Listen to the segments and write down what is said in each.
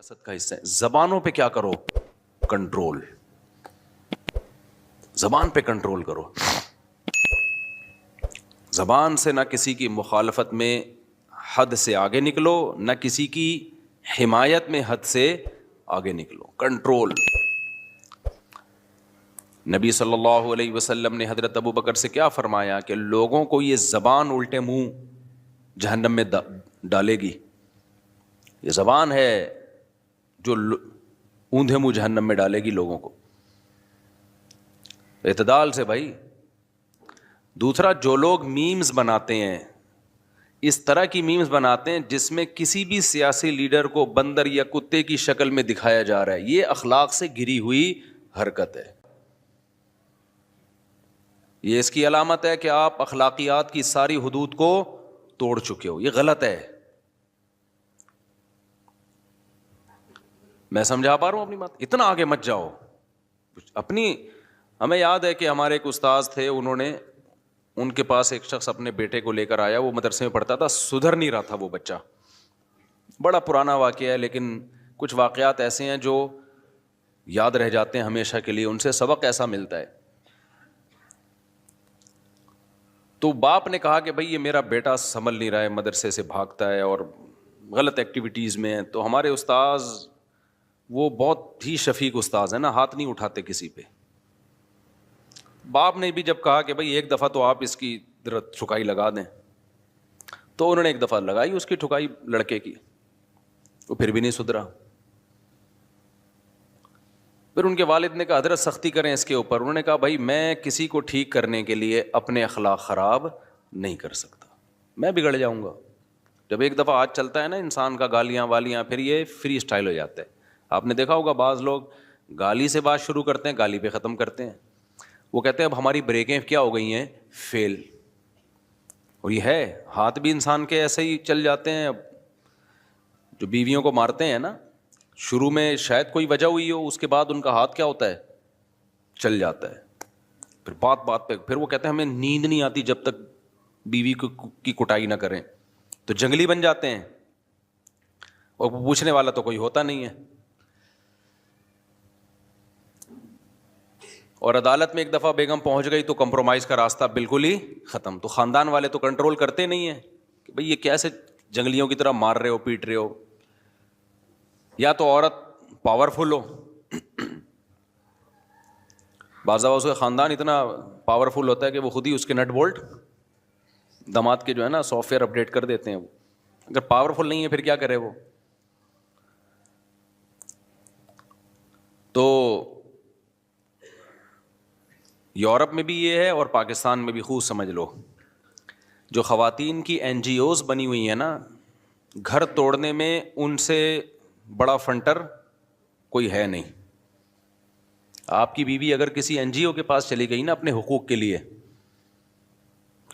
سیاست کا حصہ ہے. زبانوں پہ کیا کرو؟ کنٹرول. زبان پہ کنٹرول کرو. زبان سے نہ کسی کی مخالفت میں حد سے آگے نکلو، نہ کسی کی حمایت میں حد سے آگے نکلو. کنٹرول. نبی صلی اللہ علیہ وسلم نے حضرت ابو بکر سے کیا فرمایا کہ لوگوں کو یہ زبان الٹے منہ جہنم میں ڈالے گی. یہ زبان ہے جو اوندھے منہ جہنم میں ڈالے گی لوگوں کو. اعتدال سے بھائی. دوسرا، جو لوگ میمز بناتے ہیں، اس طرح کی میمز بناتے ہیں جس میں کسی بھی سیاسی لیڈر کو بندر یا کتے کی شکل میں دکھایا جا رہا ہے، یہ اخلاق سے گری ہوئی حرکت ہے. یہ اس کی علامت ہے کہ آپ اخلاقیات کی ساری حدود کو توڑ چکے ہو. یہ غلط ہے. میں سمجھا پا رہا ہوں اپنی بات؟ اتنا آگے مت جاؤ. ہمیں یاد ہے کہ ہمارے ایک استاذ تھے، ان کے پاس ایک شخص اپنے بیٹے کو لے کر آیا. وہ مدرسے میں پڑھتا تھا، سدھر نہیں رہا تھا وہ بچہ. بڑا پرانا واقعہ ہے، لیکن کچھ واقعات ایسے ہیں جو یاد رہ جاتے ہیں ہمیشہ کے لیے. ان سے سبق ایسا ملتا ہے. تو باپ نے کہا کہ بھائی یہ میرا بیٹا سنبھل نہیں رہا ہے، مدرسے سے بھاگتا ہے اور غلط ایکٹیویٹیز میں ہے. تو ہمارے استاذ، وہ بہت ہی شفیق استاذ ہے نا، ہاتھ نہیں اٹھاتے کسی پہ. باپ نے بھی جب کہا کہ بھائی ایک دفعہ تو آپ اس کی ٹھکائی لگا دیں، تو انہوں نے ایک دفعہ لگائی اس کی ٹھکائی لڑکے کی. وہ پھر بھی نہیں سدھرا. پھر ان کے والد نے کہا حضرت سختی کریں اس کے اوپر. انہوں نے کہا بھائی میں کسی کو ٹھیک کرنے کے لیے اپنے اخلاق خراب نہیں کر سکتا، میں بگڑ جاؤں گا. جب ایک دفعہ آج چلتا ہے نا انسان کا گالیاں والیاں، پھر یہ فری اسٹائل ہو جاتا ہے. آپ نے دیکھا ہوگا بعض لوگ گالی سے بات شروع کرتے ہیں، گالی پہ ختم کرتے ہیں. وہ کہتے ہیں اب ہماری بریکیں کیا ہو گئی ہیں؟ فیل. اور یہ ہے، ہاتھ بھی انسان کے ایسے ہی چل جاتے ہیں. اب جو بیویوں کو مارتے ہیں نا، شروع میں شاید کوئی وجہ ہوئی ہو، اس کے بعد ان کا ہاتھ کیا ہوتا ہے؟ چل جاتا ہے. پھر بات بات پہ پھر وہ کہتے ہیں ہمیں نیند نہیں آتی جب تک بیوی کی کٹائی نہ کریں. تو جنگلی بن جاتے ہیں، اور پوچھنے والا تو کوئی ہوتا نہیں ہے. اور عدالت میں ایک دفعہ بیگم پہنچ گئی تو کمپرومائز کا راستہ بالکل ہی ختم. تو خاندان والے تو کنٹرول کرتے نہیں ہیں کہ بھئی یہ کیسے جنگلیوں کی طرح مار رہے ہو، پیٹ رہے ہو. یا تو عورت پاورفل ہو، بعض اوقات اس کا خاندان اتنا پاورفل ہوتا ہے کہ وہ خود ہی اس کے نٹ بولٹ داماد کے جو ہے نا سافٹ ویئر اپڈیٹ کر دیتے ہیں. وہ اگر پاورفل نہیں ہے پھر کیا کرے وہ؟ تو یورپ میں بھی یہ ہے اور پاکستان میں بھی. خوب سمجھ لو، جو خواتین کی این جی اوز بنی ہوئی ہیں نا، گھر توڑنے میں ان سے بڑا فنٹر کوئی ہے نہیں. آپ کی بیوی اگر کسی این جی او کے پاس چلی گئی نا اپنے حقوق کے لیے،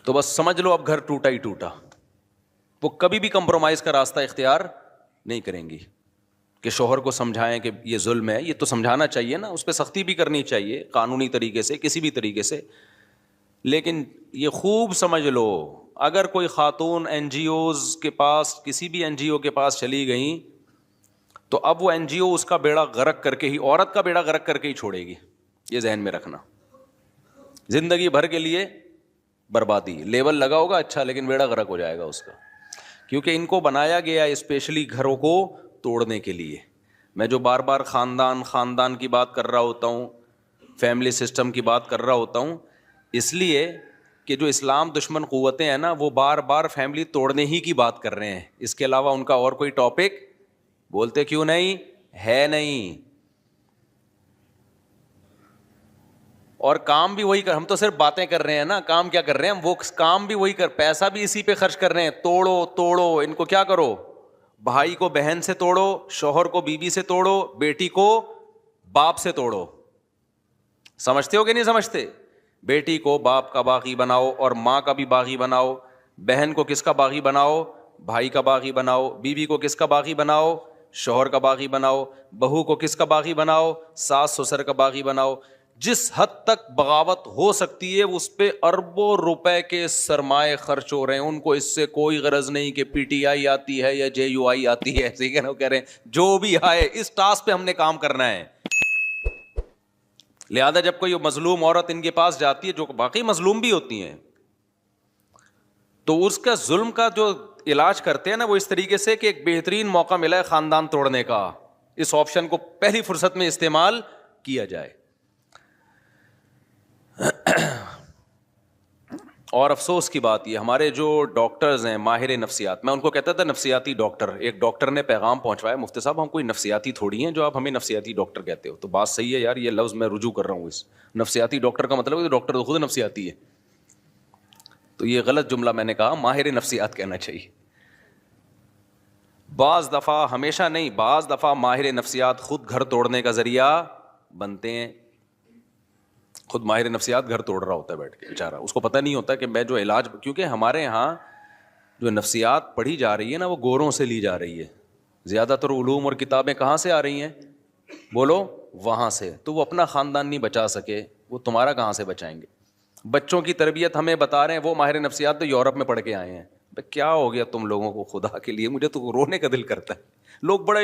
تو بس سمجھ لو اب گھر ٹوٹا ہی ٹوٹا. وہ کبھی بھی کمپرومائز کا راستہ اختیار نہیں کریں گی کہ شوہر کو سمجھائیں کہ یہ ظلم ہے. یہ تو سمجھانا چاہیے نا، اس پہ سختی بھی کرنی چاہیے قانونی طریقے سے، کسی بھی طریقے سے. لیکن یہ خوب سمجھ لو، اگر کوئی خاتون این جی اوز کے پاس، کسی بھی این جی او کے پاس چلی گئیں، تو اب وہ این جی او اس کا بیڑا غرق کر کے ہی، عورت کا بیڑا غرق کر کے ہی چھوڑے گی. یہ ذہن میں رکھنا. زندگی بھر کے لیے بربادی. لیبل لگا ہوگا اچھا، لیکن بیڑا غرق ہو جائے گا اس کا. کیونکہ ان کو بنایا گیا اسپیشلی گھروں کو توڑنے کے لیے. میں جو بار بار خاندان کی بات کر رہا ہوتا ہوں، فیملی سسٹم کی بات کر رہا ہوتا ہوں، اس لیے کہ جو اسلام دشمن قوتیں ہیں نا، وہ بار بار فیملی توڑنے ہی کی بات کر رہے ہیں. اس کے علاوہ ان کا اور کوئی ٹاپک بولتے کیوں نہیں ہے؟ نہیں. اور کام بھی وہی ہم تو صرف باتیں کر رہے ہیں نا، کام کیا کر رہے ہیں ہم؟ وہ کام بھی وہی پیسہ بھی اسی پہ خرچ کر رہے ہیں. توڑو ان کو. کیا کرو؟ بھائی کو بہن سے توڑو، شوہر کو بیوی سے توڑو، بیٹی کو باپ سے توڑو. سمجھتے ہو کہ نہیں سمجھتے؟ بیٹی کو باپ کا باغی بناؤ اور ماں کا بھی باغی بناؤ. بہن کو کس کا باغی بناؤ؟ بھائی کا باغی بناؤ. بیوی کو کس کا باغی بناؤ؟ شوہر کا باغی بناؤ. بہو کو کس کا باغی بناؤ؟ ساس سسر کا باغی بناؤ. جس حد تک بغاوت ہو سکتی ہے اس پہ اربوں روپے کے سرمائے خرچ ہو رہے ہیں. ان کو اس سے کوئی غرض نہیں کہ پی ٹی آئی آتی ہے یا جے یو آئی آتی ہے, ایسے ہی کہہ رہے ہیں جو بھی آئے اس ٹاسک پہ ہم نے کام کرنا ہے. لہذا جب کوئی مظلوم عورت ان کے پاس جاتی ہے, جو باقی مظلوم بھی ہوتی ہیں, تو اس کا ظلم کا جو علاج کرتے ہیں نا وہ اس طریقے سے کہ ایک بہترین موقع ملا ہے خاندان توڑنے کا, اس آپشن کو پہلی فرصت میں استعمال کیا جائے. اور افسوس کی بات یہ, ہمارے جو ڈاکٹرز ہیں ماہر نفسیات, میں ان کو کہتا تھا نفسیاتی ڈاکٹر. ایک ڈاکٹر نے پیغام پہنچوایا, مفتی صاحب ہم کوئی نفسیاتی تھوڑی ہیں جو آپ ہمیں نفسیاتی ڈاکٹر کہتے ہو. تو بات صحیح ہے یار, یہ لفظ میں رجوع کر رہا ہوں. اس نفسیاتی ڈاکٹر کا مطلب ہے ڈاکٹر تو خود نفسیاتی ہے, تو یہ غلط جملہ میں نے کہا, ماہر نفسیات کہنا چاہیے. بعض دفعہ, ہمیشہ نہیں, بعض دفعہ ماہر نفسیات خود گھر توڑنے کا ذریعہ بنتے ہیں. خود ماہر نفسیات گھر توڑ رہا ہوتا ہے بیٹھ کے بیچارہ, اس کو پتہ نہیں ہوتا کہ میں جو علاج, کیونکہ ہمارے یہاں جو نفسیات پڑھی جا رہی ہے نا وہ گوروں سے لی جا رہی ہے. زیادہ تر علوم اور کتابیں کہاں سے آ رہی ہیں, بولو, وہاں سے. تو وہ اپنا خاندان نہیں بچا سکے, وہ تمہارا کہاں سے بچائیں گے؟ بچوں کی تربیت ہمیں بتا رہے ہیں وہ ماہر نفسیات تو یورپ میں پڑھ کے آئے ہیں. کیا ہو گیا تم لوگوں کو خدا کے لیے, مجھے تو رونے کا دل کرتا ہے. لوگ بڑے,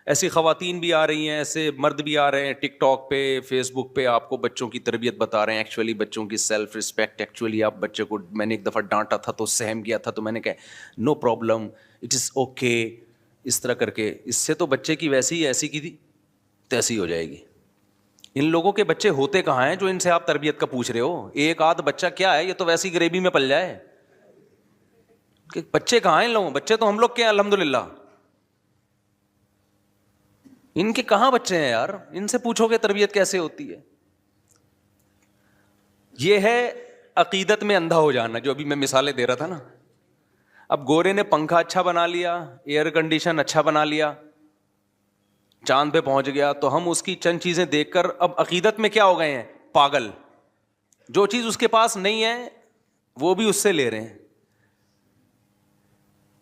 ایسی خواتین بھی آ رہی ہیں, ایسے مرد بھی آ رہے ہیں ٹک ٹاک پہ, فیس بک پہ, آپ کو بچوں کی تربیت بتا رہے ہیں. ایکچولی بچوں کی سیلف رسپیکٹ, ایکچولی آپ بچے کو, میں نے ایک دفعہ ڈانٹا تھا تو سہم گیا تھا, تو میں نے کہا no problem, it is okay, اس طرح کر کے. اس سے تو بچے کی ویسی ایسی کی تھی تیسی ہو جائے گی. ان لوگوں کے بچے ہوتے کہاں ہیں جو ان سے آپ تربیت کا پوچھ رہے ہو؟ ایک آدھ بچہ کیا ہے, یہ تو ویسی گریبی میں پل جائے. کہ بچے کہاں ہیں ان لوگوں؟ بچے تو ہم لوگ کے ہیں الحمدللہ, ان کے کہاں بچے ہیں یار؟ ان سے پوچھو کہ تربیت کیسے ہوتی ہے. یہ ہے عقیدت میں اندھا ہو جانا, جو ابھی میں مثالیں دے رہا تھا نا. اب گورے نے پنکھا اچھا بنا لیا, ایئر کنڈیشن اچھا بنا لیا, چاند پہ پہنچ گیا, تو ہم اس کی چند چیزیں دیکھ کر اب عقیدت میں کیا ہو گئے ہیں, پاگل. جو چیز اس کے پاس نہیں ہے وہ بھی اس سے لے رہے ہیں.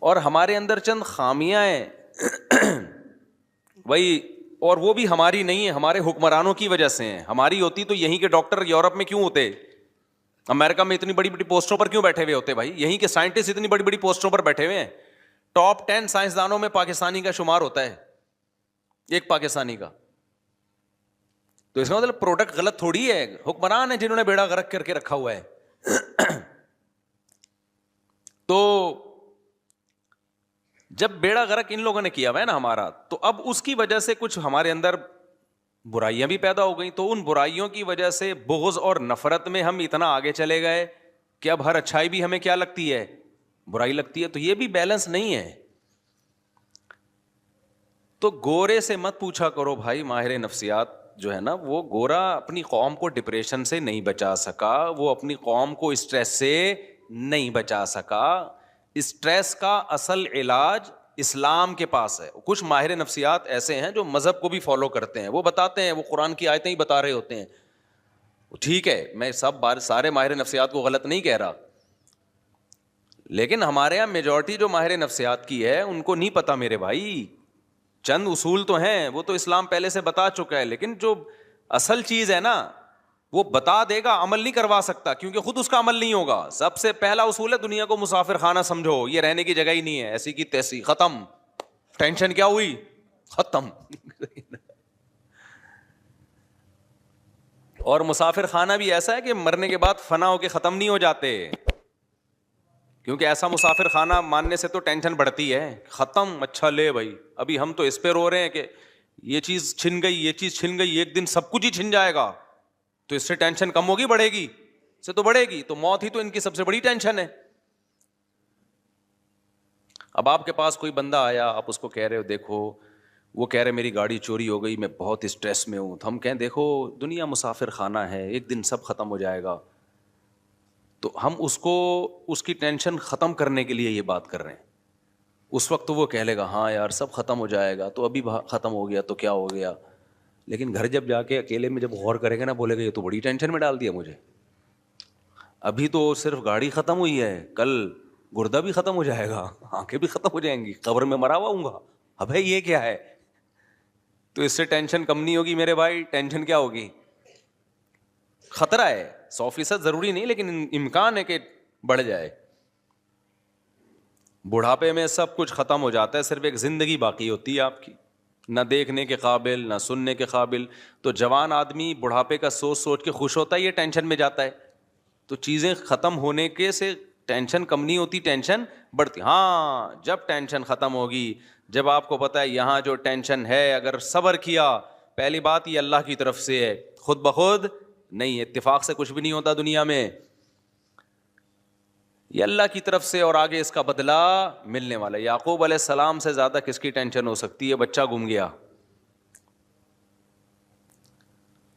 اور ہمارے اندر چند خامیاں ہیں وہی, اور وہ بھی ہماری نہیں ہے, ہمارے حکمرانوں کی وجہ سے ہیں. ہماری ہوتی تو یہیں کے ڈاکٹر یورپ میں کیوں ہوتے, امریکہ میں اتنی بڑی بڑی پوسٹوں پر کیوں بیٹھے ہوئے ہوتے بھائی؟ یہیں کے سائنٹسٹ اتنی بڑی بڑی پوسٹوں پر بیٹھے ہوئے ہیں. ٹاپ 10 سائنسدانوں میں پاکستانی کا شمار ہوتا ہے, ایک پاکستانی کا. تو اس کا مطلب پروڈکٹ غلط تھوڑی ہے, حکمران ہیں جنہوں نے بیڑا غرق کر کے رکھا ہوا ہے. تو جب بیڑا غرق ان لوگوں نے کیا ہوا ہے نا ہمارا, تو اب اس کی وجہ سے کچھ ہمارے اندر برائیاں بھی پیدا ہو گئیں. تو ان برائیوں کی وجہ سے بغض اور نفرت میں ہم اتنا آگے چلے گئے کہ اب ہر اچھائی بھی ہمیں کیا لگتی ہے, برائی لگتی ہے. تو یہ بھی بیلنس نہیں ہے. تو گورے سے مت پوچھا کرو بھائی, ماہر نفسیات جو ہے نا, وہ گورا اپنی قوم کو ڈپریشن سے نہیں بچا سکا, وہ اپنی قوم کو اسٹریس سے نہیں بچا سکا. اسٹریس کا اصل علاج اسلام کے پاس ہے. کچھ ماہر نفسیات ایسے ہیں جو مذہب کو بھی فالو کرتے ہیں, وہ بتاتے ہیں, وہ قرآن کی آیتیں ہی بتا رہے ہوتے ہیں. ٹھیک ہے, میں سارے ماہر نفسیات کو غلط نہیں کہہ رہا, لیکن ہمارے یہاں میجورٹی جو ماہر نفسیات کی ہے ان کو نہیں پتا میرے بھائی. چند اصول تو ہیں, وہ تو اسلام پہلے سے بتا چکا ہے, لیکن جو اصل چیز ہے نا وہ بتا دے گا, عمل نہیں کروا سکتا کیونکہ خود اس کا عمل نہیں ہوگا. سب سے پہلا اصول ہے دنیا کو مسافر خانہ سمجھو, یہ رہنے کی جگہ ہی نہیں ہے, ایسی کی تیسی, ختم. ٹینشن کیا ہوئی, ختم. اور مسافر خانہ بھی ایسا ہے کہ مرنے کے بعد فنا ہو کے ختم نہیں ہو جاتے, کیونکہ ایسا مسافر خانہ ماننے سے تو ٹینشن بڑھتی ہے. ختم, اچھا لے بھائی, ابھی ہم تو اس پہ رو رہے ہیں کہ یہ چیز چھن گئی, یہ چیز چھن گئی, ایک دن سب کچھ ہی چھن جائے گا, تو اس سے ٹینشن کم ہوگی بڑھے گی؟ سے تو بڑھے گی. تو موت ہی تو ان کی سب سے بڑی ٹینشن ہے. اب آپ کے پاس کوئی بندہ آیا, آپ اس کو کہہ رہے ہو دیکھو, وہ کہہ رہے میری گاڑی چوری ہو گئی, میں بہت اسٹریس میں ہوں. تو ہم کہیں دیکھو دنیا مسافر خانہ ہے, ایک دن سب ختم ہو جائے گا. تو ہم اس کو اس کی ٹینشن ختم کرنے کے لیے یہ بات کر رہے ہیں. اس وقت تو وہ کہہ لے گا ہاں یار سب ختم ہو جائے گا, تو ابھی ختم ہو گیا تو کیا ہو گیا, لیکن گھر جب جا کے اکیلے میں جب غور کرے گا نا, بولے گا یہ تو بڑی ٹینشن میں ڈال دیا مجھے. ابھی تو صرف گاڑی ختم ہوئی ہے, کل گردہ بھی ختم ہو جائے گا, آنکھیں بھی ختم ہو جائیں گی, قبر میں مرا ہوا ہوں گا. ابے یہ کیا ہے؟ تو اس سے ٹینشن کم نہیں ہوگی میرے بھائی, ٹینشن کیا ہوگی, خطرہ ہے, 100% ضروری نہیں لیکن امکان ہے کہ بڑھ جائے. بڑھاپے میں سب کچھ ختم ہو جاتا ہے, صرف ایک زندگی باقی ہوتی ہے آپ کی, نہ دیکھنے کے قابل نہ سننے کے قابل. تو جوان آدمی بڑھاپے کا سوچ سوچ کے خوش ہوتا ہے, یہ ٹینشن میں جاتا ہے. تو چیزیں ختم ہونے کے سے ٹینشن کم نہیں ہوتی, ٹینشن بڑھتی. ہاں جب ٹینشن ختم ہوگی, جب آپ کو پتا ہے یہاں جو ٹینشن ہے اگر صبر کیا, پہلی بات یہ اللہ کی طرف سے ہے, خود بخود نہیں, اتفاق سے کچھ بھی نہیں ہوتا دنیا میں, یہ اللہ کی طرف سے, اور آگے اس کا بدلہ ملنے والا ہے. یعقوب علیہ السلام سے زیادہ کس کی ٹینشن ہو سکتی ہے؟ بچہ گم گیا,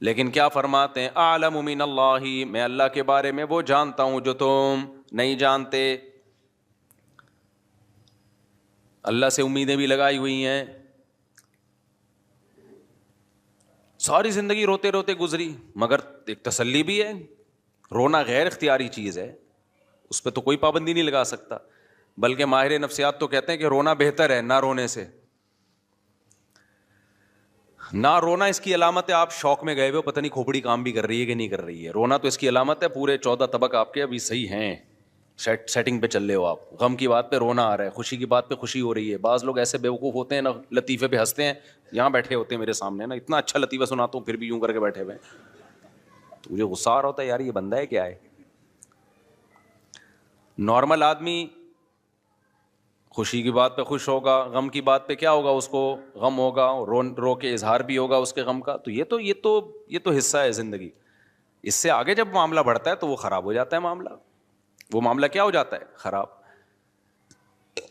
لیکن کیا فرماتے ہیں, اعلم من اللہ, میں اللہ کے بارے میں وہ جانتا ہوں جو تم نہیں جانتے. اللہ سے امیدیں بھی لگائی ہوئی ہیں, ساری زندگی روتے روتے گزری, مگر ایک تسلی بھی ہے, رونا غیر اختیاری چیز ہے, اس پہ تو کوئی پابندی نہیں لگا سکتا. بلکہ ماہر نفسیات تو کہتے ہیں کہ رونا بہتر ہے نہ رونے سے. نہ رونا اس کی علامت ہے آپ شوق میں گئے ہوئے, پتہ نہیں کھوپڑی کام بھی کر رہی ہے کہ نہیں کر رہی ہے. رونا تو اس کی علامت ہے پورے 14 طبق آپ کے ابھی صحیح ہیں, سیٹنگ پہ چل رہے ہو آپ. غم کی بات پہ رونا آ رہا ہے, خوشی کی بات پہ خوشی ہو رہی ہے. بعض لوگ ایسے بیوقوف ہوتے ہیں نا, لطیفے پہ ہنستے ہیں, یہاں بیٹھے ہوتے ہیں میرے سامنے نا, اتنا اچھا لطیفہ سناتا ہوں پھر بھی یوں کر کے بیٹھے ہوئے ہیں. تو مجھے غصہ آ رہا ہوتا ہے, یار یہ بندہ ہے کیا ہے. نارمل آدمی خوشی کی بات پہ خوش ہوگا, غم کی بات پہ کیا ہوگا, اس کو غم ہوگا, رو کے اظہار بھی ہوگا اس کے غم کا. تو یہ تو حصہ ہے زندگی. اس سے آگے جب معاملہ بڑھتا ہے تو وہ خراب ہو جاتا ہے معاملہ, وہ معاملہ کیا ہو جاتا ہے, خراب.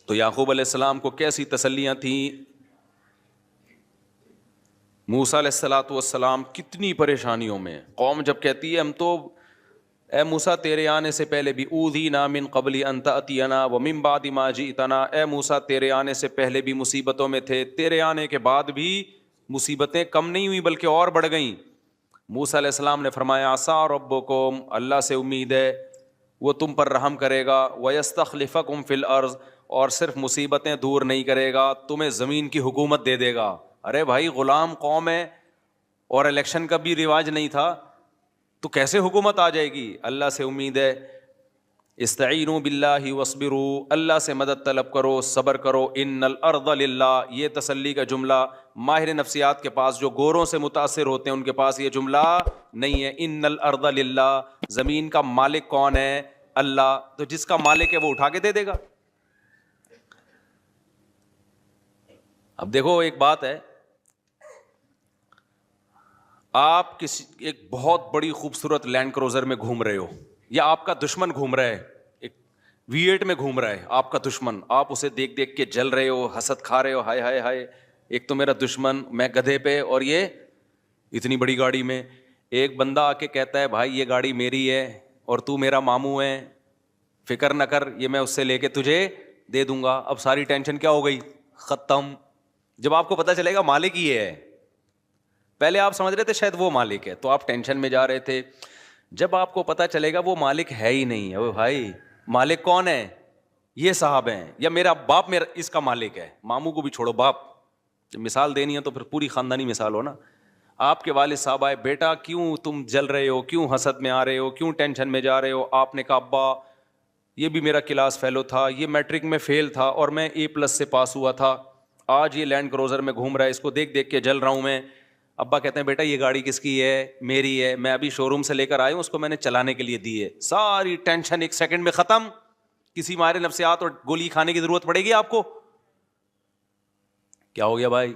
تو یعقوب علیہ السلام کو کیسی تسلیاں تھیں, موسیٰ علیہ الصلوۃ والسلام کتنی پریشانیوں میں. قوم جب کہتی ہے ہم تو اے موسیٰ تیرے آنے سے پہلے بھی اوذینا من قبل ان تأتینا ومن بعد ما جئتنا, اے موسیٰ تیرے آنے سے پہلے بھی مصیبتوں میں تھے, تیرے آنے کے بعد بھی مصیبتیں کم نہیں ہوئی بلکہ اور بڑھ گئیں. موسیٰ علیہ السلام نے فرمایا عسیٰ ربکم, اللہ سے امید ہے وہ تم پر رحم کرے گا, ویستخلفکم فی الارض, اور صرف مصیبتیں دور نہیں کرے گا, تمہیں زمین کی حکومت دے دے گا. ارے بھائی غلام قوم ہے اور الیکشن کا بھی رواج نہیں تھا, تو کیسے حکومت آ جائے گی؟ اللہ سے امید ہے. استعینوا باللہ واصبروا, اللہ سے مدد طلب کرو, صبر کرو. ان الارض للہ, یہ تسلی کا جملہ ماہر نفسیات کے پاس جو گوروں سے متاثر ہوتے ہیں ان کے پاس یہ جملہ نہیں ہے. ان الارض للہ, زمین کا مالک کون ہے؟ اللہ. تو جس کا مالک ہے وہ اٹھا کے دے دے گا. اب دیکھو ایک بات ہے, آپ کسی ایک بہت بڑی خوبصورت لینڈ کروزر میں گھوم رہے ہو, یا آپ کا دشمن گھوم رہا ہے, ایک V8 میں گھوم رہا ہے آپ کا دشمن, آپ اسے دیکھ دیکھ کے جل رہے ہو, حسد کھا رہے ہو, ہائے ہائے ہائے ایک تو میرا دشمن, میں گدھے پہ اور یہ اتنی بڑی گاڑی میں. ایک بندہ آ کے کہتا ہے بھائی یہ گاڑی میری ہے اور تو میرا ماموں ہے, فکر نہ کر, یہ میں اس سے لے کے تجھے دے دوں گا. اب ساری ٹینشن کیا ہو گئی, ختم. جب آپ کو پتہ چلے گا مالک یہ ہے, پہلے آپ سمجھ رہے تھے شاید وہ مالک ہے تو آپ ٹینشن میں جا رہے تھے. جب آپ کو پتہ چلے گا وہ مالک ہے ہی نہیں, او بھائی مالک کون ہے, یہ صاحب ہیں, یا میرا باپ میرا اس کا مالک ہے. ماموں کو بھی چھوڑو, باپ جب مثال دینی ہے تو پھر پوری خاندانی مثال ہو نا. آپ کے والد صاحب آئے, بیٹا کیوں تم جل رہے ہو, کیوں حسد میں آ رہے ہو, کیوں ٹینشن میں جا رہے ہو. آپ نے کہا ابا یہ بھی میرا کلاس فیلو تھا, یہ میٹرک میں فیل تھا اور میں A+ سے پاس ہوا تھا, آج یہ لینڈ کروزر میں گھوم رہا ہے, اس کو دیکھ دیکھ کے جل رہا ہوں میں. ابا کہتے ہیں بیٹا یہ گاڑی کس کی ہے, میری ہے, میں ابھی شو روم سے لے کر آیا ہوں, اس کو میں نے چلانے کے لیے دی ہے. ساری ٹینشن ایک سیکنڈ میں ختم. کسی ماہر نفسیات اور گولی کھانے کی ضرورت پڑے گی آپ کو؟ کیا ہو گیا بھائی؟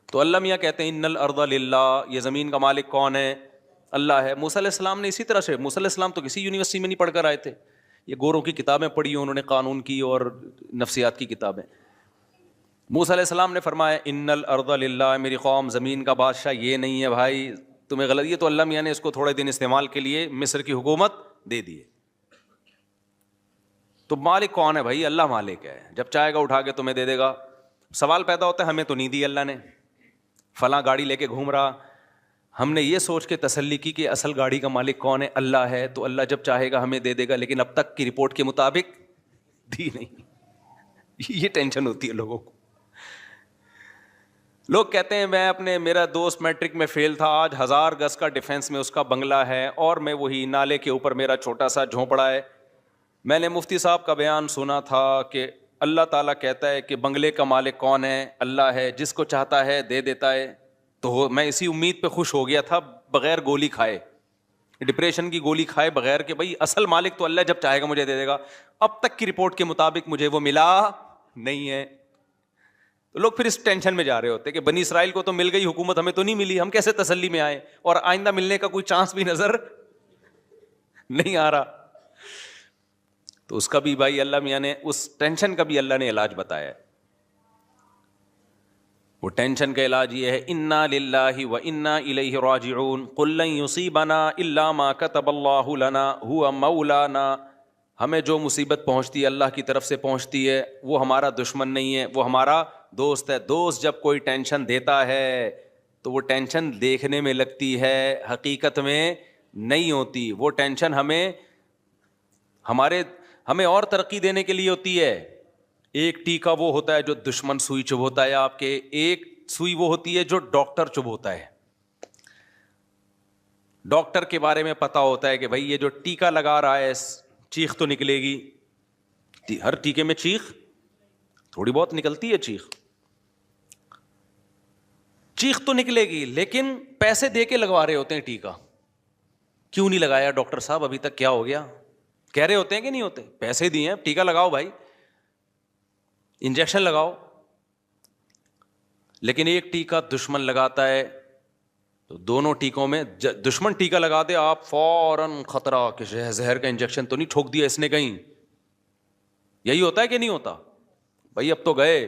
تو اللہ میاں کہتے ہیں ان الارض للہ, یہ زمین کا مالک کون ہے؟ اللہ ہے. موسیٰ علیہ السلام نے اسی طرح سے, موسیٰ علیہ السلام تو کسی یونیورسٹی میں نہیں پڑھ کر آئے تھے, یہ گوروں کی کتابیں پڑھی انہوں نے, قانون کی اور نفسیات کی کتابیں. موسیٰ علیہ السلام نے فرمایا ان الارض للہ, میری قوم زمین کا بادشاہ یہ نہیں ہے بھائی, تمہیں غلط. یہ تو اللہ میاں نے اس کو تھوڑے دن استعمال کے لیے مصر کی حکومت دے دی ہے. تو مالک کون ہے بھائی؟ اللہ مالک ہے, جب چاہے گا اٹھا کے تمہیں دے دے گا. سوال پیدا ہوتا ہے ہمیں تو نہیں دی اللہ نے, فلاں گاڑی لے کے گھوم رہا, ہم نے یہ سوچ کے تسلی کی کہ اصل گاڑی کا مالک کون ہے؟ اللہ ہے. تو اللہ جب چاہے گا ہمیں دے دے گا, لیکن اب تک کی رپورٹ کے مطابق دی نہیں. یہ ٹینشن ہوتی ہے لوگوں کو. لوگ کہتے ہیں میرا دوست میٹرک میں فیل تھا, آج 1000 گز کا ڈیفینس میں اس کا بنگلہ ہے اور میں وہی نالے کے اوپر میرا چھوٹا سا جھونپڑا ہے. میں نے مفتی صاحب کا بیان سنا تھا کہ اللہ تعالیٰ کہتا ہے کہ بنگلے کا مالک کون ہے؟ اللہ ہے, جس کو چاہتا ہے دے دیتا ہے. تو میں اسی امید پہ خوش ہو گیا تھا, بغیر گولی کھائے, ڈپریشن کی گولی کھائے بغیر, کہ بھائی اصل مالک تو اللہ جب چاہے گا مجھے دے دے گا. اب تک کی رپورٹ کے مطابق مجھے وہ ملا نہیں ہے. تو لوگ پھر اس ٹینشن میں جا رہے ہوتے کہ بنی اسرائیل کو تو مل گئی حکومت, ہمیں تو نہیں ملی, ہم کیسے تسلی میں آئے, اور آئندہ ملنے کا کوئی چانس بھی نظر نہیں آ رہا. تو اس کا بھی بھائی اللہ میاں نے, اس ٹینشن کا بھی اللہ نے علاج بتایا ہے. وہ ٹینشن کا علاج یہ ہے, انا للہ و انا الیہ راجعون, قل لن یصیبنا الا ما کتب اللہ لنا هو مولانا. ہمیں جو مصیبت پہنچتی ہے اللہ کی طرف سے پہنچتی ہے, وہ ہمارا دشمن نہیں ہے, وہ ہمارا دوست ہے. دوست جب کوئی ٹینشن دیتا ہے تو وہ ٹینشن دیکھنے میں لگتی ہے, حقیقت میں نہیں ہوتی. وہ ٹینشن ہمیں اور ترقی دینے کے لیے ہوتی ہے. ایک ٹیکا وہ ہوتا ہے جو دشمن سوئی چبھوتا ہے آپ کے, ایک سوئی وہ ہوتی ہے جو ڈاکٹر چبھوتا ہے. ڈاکٹر کے بارے میں پتا ہوتا ہے کہ بھائی یہ جو ٹیکا لگا رہا ہے چیخ تو نکلے گی, ہر ٹیکے میں چیخ تھوڑی بہت نکلتی ہے, چیخ تو نکلے گی, لیکن پیسے دے کے لگوا رہے ہوتے ہیں ٹیکا. کیوں نہیں لگایا ڈاکٹر صاحب ابھی تک, کیا ہو گیا؟ کہہ رہے ہوتے ہیں کہ نہیں ہوتے, پیسے دیے ہیں ٹیکا لگاؤ بھائی, انجیکشن لگاؤ. لیکن ایک ٹیکا دشمن لگاتا ہے تو دونوں ٹیکوں میں, دشمن ٹیکا لگا دے آپ فوراً خطرہ کہ زہر کا انجیکشن تو نہیں ٹھوک دیا اس نے کہیں. یہی ہوتا ہے کہ نہیں ہوتا بھائی؟ اب تو گئے.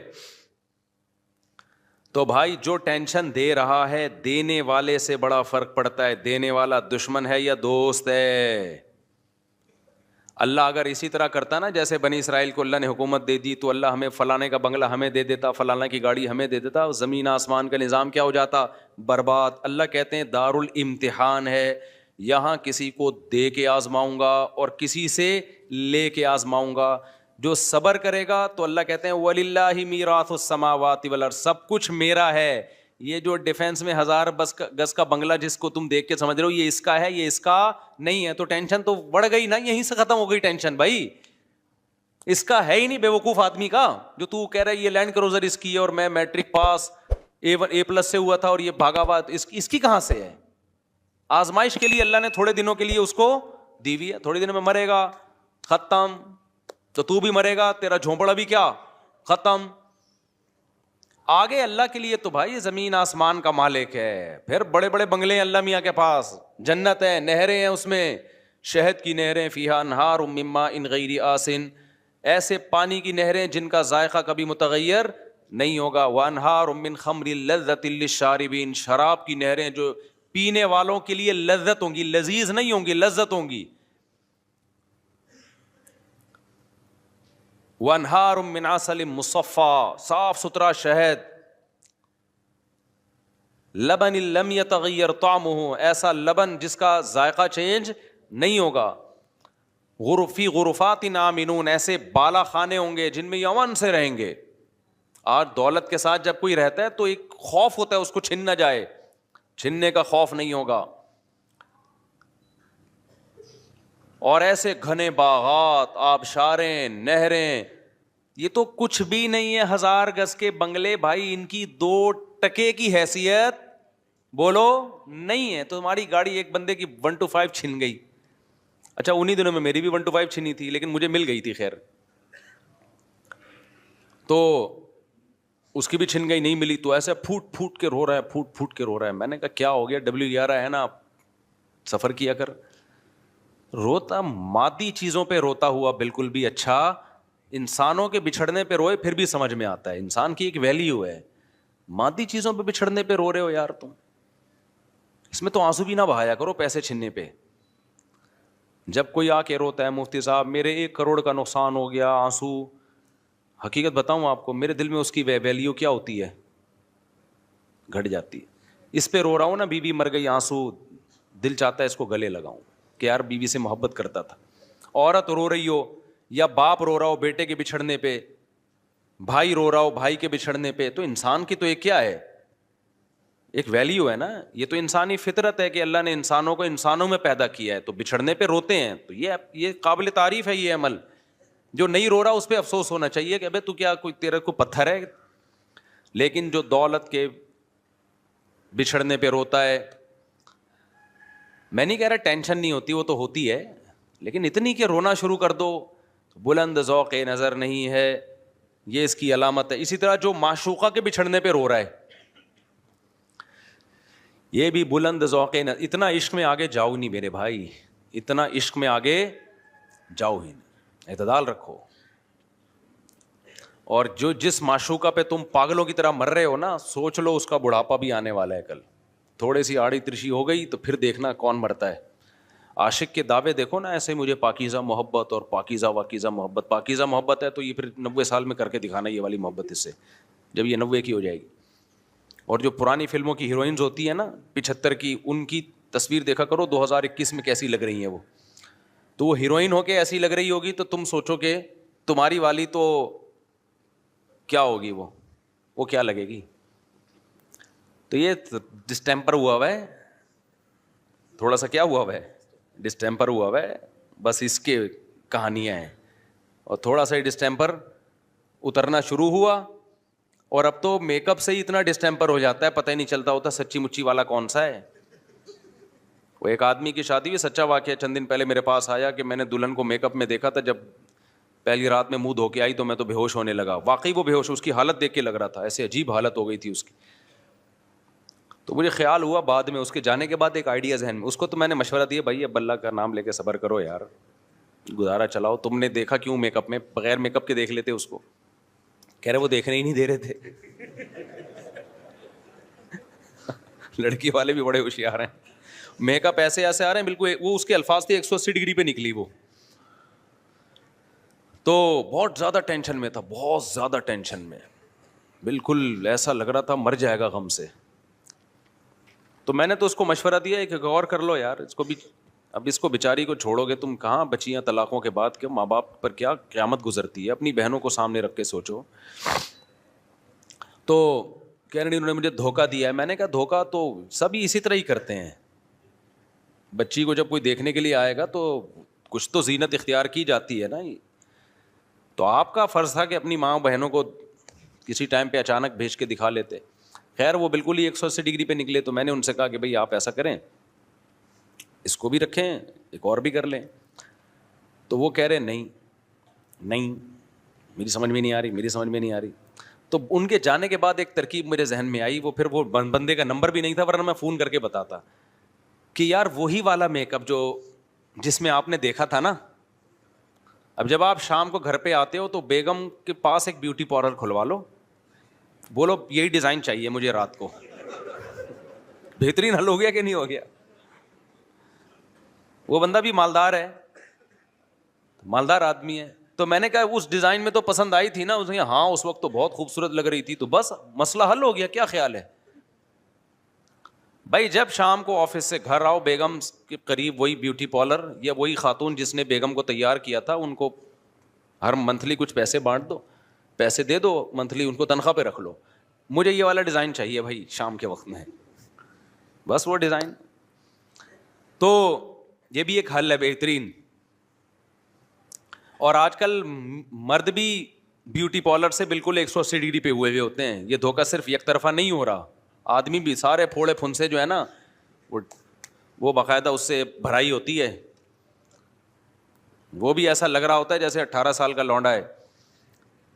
تو بھائی جو ٹینشن دے رہا ہے, دینے والے سے بڑا فرق پڑتا ہے, دینے والا دشمن ہے یا دوست ہے. اللہ اگر اسی طرح کرتا نا, جیسے بنی اسرائیل کو اللہ نے حکومت دے دی تو اللہ ہمیں فلانے کا بنگلہ ہمیں دے دیتا, فلانے کی گاڑی ہمیں دے دیتا, زمین آسمان کا نظام کیا ہو جاتا؟ برباد. اللہ کہتے ہیں دار الامتحان ہے, یہاں کسی کو دے کے آزماؤں گا اور کسی سے لے کے آزماؤں گا. جو صبر کرے گا تو اللہ کہتے ہیں وَلِلَّهِ مِيرَاثُ السَّمَاوَاتِ وَالْأَرْضِ, سب کچھ میرا ہے. یہ جو ڈیفینس میں 1000 گز کا بنگلہ جس کو تم دیکھ کے سمجھ رہے ہو یہ اس کا ہے, یہ اس کا نہیں ہے, تو ٹینشن تو بڑھ گئی نا, یہیں سے ختم ہو گئی ٹینشن. بھائی اس کا ہے ہی نہیں, بیوقوف آدمی کا. جو تو کہہ رہا ہے یہ لینڈ کروزر اس کی ہے اور میں میٹرک پاس A+ سے ہوا تھا اور یہ بھاگا ہوا, اس کی کہاں سے ہے؟ آزمائش کے لیے اللہ نے تھوڑے دنوں کے لیے اس کو دی ہوئی ہے, تھوڑے دنوں میں مرے گا, ختم. تو بھی مرے گا, تیرا جھونپڑا بھی کیا ختم. آگے اللہ کے لیے تو بھائی زمین آسمان کا مالک ہے, پھر بڑے بڑے بنگلے ہیں اللہ میاں کے پاس, جنت ہے, نہریں ہیں اس میں, شہد کی نہریں, فیہا انہار من ماء غیر آسن, ایسے پانی کی نہریں جن کا ذائقہ کبھی متغیر نہیں ہوگا. وانہار من خمر لذۃ للشاربین, شراب کی نہریں جو پینے والوں کے لیے لذت ہوں گی, لذیذ نہیں ہوں گی, لذت ہوں گی. وانہار من عسل مصفی, صاف ستھرا شہد. لبن لم یتغیر طعمہ, ایسا لبن جس کا ذائقہ چینج نہیں ہوگا. فی غرفات آمنون, ایسے بالا خانے ہوں گے جن میں یہ امن سے رہیں گے. آج دولت کے ساتھ جب کوئی رہتا ہے تو ایک خوف ہوتا ہے اس کو چھن نہ جائے, چھننے کا خوف نہیں ہوگا. اور ایسے گھنے باغات, آبشاریں, نہریں, یہ تو کچھ بھی نہیں ہے. 1000 گز کے بنگلے بھائی, ان کی 2 ٹکے کی حیثیت بولو نہیں ہے. تو ہماری گاڑی ایک بندے کی 125 چھن گئی, اچھا انہی دنوں میں میری بھی 125 چھنی تھی لیکن مجھے مل گئی تھی, خیر تو اس کی بھی چھن گئی, نہیں ملی, تو ایسے پھوٹ پھوٹ کے رو رہا ہے, پھوٹ پھوٹ کے رو رہا ہے. میں نے کہا کیا ہو گیا؟ WR ہے نا, سفر کیا کر. روتا مادی چیزوں پہ روتا ہوا بالکل بھی اچھا, انسانوں کے بچھڑنے پہ روئے پھر بھی سمجھ میں آتا ہے, انسان کی ایک ویلیو ہے. مادی چیزوں پہ بچھڑنے پہ رو رہے ہو یار تم, اس میں تو آنسو بھی نہ بہایا کرو پیسے چھننے پہ. جب کوئی آ کے روتا ہے مفتی صاحب میرے 1 کروڑ کا نقصان ہو گیا, آنسو, حقیقت بتاؤں آپ کو, میرے دل میں اس کی ویلیو کیا ہوتی ہے؟ گھٹ جاتی ہے. اس پہ رو رہا ہوں نا, بیوی مر گئی, آنسو, دل چاہتا ہے اس کو گلے لگاؤں کہ یار بیوی سے محبت کرتا تھا. عورت رو رہی ہو یا باپ رو رہا ہو بیٹے کے بچھڑنے پہ, بھائی رو رہا ہو بھائی کے بچھڑنے پہ, تو انسان کی تو ایک کیا ہے ایک ویلیو ہے نا, یہ تو انسانی فطرت ہے کہ اللہ نے انسانوں کو انسانوں میں پیدا کیا ہے, تو بچھڑنے پہ روتے ہیں, تو یہ قابل تعریف ہے یہ عمل. جو نہیں رو رہا اس پہ افسوس ہونا چاہیے کہ ابے تو کیا کوئی تیرے کو پتھر ہے. لیکن جو دولت کے بچھڑنے پہ روتا ہے, میں نہیں کہہ رہا ٹینشن نہیں ہوتی, وہ تو ہوتی ہے, لیکن اتنی کہ رونا شروع کر دو, بلند ذوق نظر نہیں ہے, یہ اس کی علامت ہے. اسی طرح جو معشوقہ کے بچھڑنے پہ رو رہا ہے, یہ بھی بلند ذوق نظر. اتنا عشق میں آگے جاؤ نہیں میرے بھائی, اتنا عشق میں آگے جاؤ ہی نہیں, اعتدال رکھو. اور جو جس معشوقہ پہ تم پاگلوں کی طرح مر رہے ہو نا, سوچ لو اس کا بڑھاپا بھی آنے والا ہے کل. تھوڑی سی آڑی ترشی ہو گئی تو پھر دیکھنا کون مرتا ہے. عاشق کے دعوے دیکھو نا, ایسے مجھے پاکیزہ محبت اور پاکیزہ واکیزہ محبت. پاکیزہ محبت ہے تو یہ پھر 90 سال میں کر کے دکھانا یہ والی محبت اس سے, جب یہ 90 کی ہو جائے گی. اور جو پرانی فلموں کی ہیروئنز ہوتی ہیں نا 75 کی, ان کی تصویر دیکھا کرو 2021 میں کیسی لگ رہی ہیں وہ. تو وہ ہیروئن ہو کے ایسی لگ رہی ہوگی تو تم سوچو کہ تمہاری والی تو کیا ہوگی, وہ کیا لگے گی. تو یہ ڈسٹیمپر ہوا ہے, تھوڑا سا کیا ہوا ہے, ڈسٹیمپر ہوا ہے, بس اس کے کہانیاں ہیں. اور تھوڑا سا ڈسٹیمپر اترنا شروع ہوا, اور اب تو میک اپ سے ہی اتنا ڈسٹیمپر ہو جاتا ہے پتہ ہی نہیں چلتا ہوتا سچی مچی والا کون سا ہے. وہ ایک آدمی کی شادی ہوئی, سچا واقعہ, چند دن پہلے میرے پاس آیا کہ میں نے دلہن کو میک اپ میں دیکھا تھا, جب پہلی رات میں منہ دھو کے آئی تو میں تو بے ہوش ہونے لگا. واقعی وہ بے ہوش, اس کی حالت دیکھ کے لگ رہا تھا ایسے عجیب حالت ہو گئی تھی اس کی. تو مجھے خیال ہوا بعد میں, اس کے جانے کے بعد ایک آئیڈیا ذہن میں, اس کو تو میں نے مشورہ دیا, بھائی اب اللہ کا نام لے کے صبر کرو یار, گزارا چلاؤ. تم نے دیکھا کیوں میک اپ میں, بغیر میک اپ کے دیکھ لیتے اس کو. کہہ رہے وہ دیکھنے ہی نہیں دے رہے تھے. لڑکی والے بھی بڑے ہوشیار ہیں, میک اپ ایسے ایسے آ رہے ہیں بالکل, وہ اس کے الفاظ تھے 180 ڈگری پہ نکلی وہ. تو بہت زیادہ ٹینشن میں تھا, بہت زیادہ ٹینشن میں, بالکل ایسا لگ رہا تھا مر جائے گا غم سے. تو میں نے تو اس کو مشورہ دیا کہ غور کر لو یار, اس کو بھی, اب اس کو بیچاری کو چھوڑو گے تم, کہاں بچیاں طلاقوں کے بعد کے ماں باپ پر کیا قیامت گزرتی ہے, اپنی بہنوں کو سامنے رکھ کے سوچو. تو کہہ رہے انہوں نے مجھے دھوکہ دیا ہے. میں نے کہا دھوکہ تو سبھی اسی طرح ہی کرتے ہیں. بچی کو جب کوئی دیکھنے کے لیے آئے گا تو کچھ تو زینت اختیار کی جاتی ہے نا. تو آپ کا فرض تھا کہ اپنی ماں بہنوں کو کسی ٹائم پہ اچانک بھیج کے دکھا لیتے. خیر وہ بالکل ہی 180 ڈگری پہ نکلے. تو میں نے ان سے کہا کہ بھئی آپ ایسا کریں, اس کو بھی رکھیں, ایک اور بھی کر لیں. تو وہ کہہ رہے نہیں میری سمجھ میں نہیں آ رہی. تو ان کے جانے کے بعد ایک ترکیب میرے ذہن میں آئی, وہ پھر وہ بندے کا نمبر بھی نہیں تھا ورنہ میں فون کر کے بتاتا کہ یار وہی والا میک اپ جو جس میں آپ نے دیکھا تھا نا, اب جب آپ شام کو گھر پہ آتے ہو تو بیگم کے پاس ایک بیوٹی پارلر کھلوا لو, بولو یہی ڈیزائن چاہیے مجھے رات کو. بہترین حل ہو گیا کہ نہیں ہو گیا. وہ بندہ بھی مالدار ہے, مالدار آدمی ہے. تو میں نے کہا اس ڈیزائن میں تو پسند آئی تھی نا, اس نے ہاں اس وقت تو بہت خوبصورت لگ رہی تھی. تو بس مسئلہ حل ہو گیا, کیا خیال ہے بھائی. جب شام کو آفس سے گھر آؤ, بیگم کے قریب وہی بیوٹی پارلر یا وہی خاتون جس نے بیگم کو تیار کیا تھا, ان کو ہر منتھلی کچھ پیسے بانٹ دو, پیسے دے دو منتھلی, ان کو تنخواہ پہ رکھ لو, مجھے یہ والا ڈیزائن چاہیے بھائی شام کے وقت میں, بس وہ ڈیزائن. تو یہ بھی ایک حل ہے بہترین. اور آج کل مرد بھی بیوٹی پارلر سے بالکل 180 ڈگری پہ ہوئے ہوتے ہیں. یہ دھوکہ صرف یک طرفہ نہیں ہو رہا, آدمی بھی سارے پھوڑے پھنسے جو ہے نا وہ باقاعدہ اس سے بھرائی ہوتی ہے. وہ بھی ایسا لگ رہا ہوتا ہے جیسے 18 سال کا لونڈا ہے,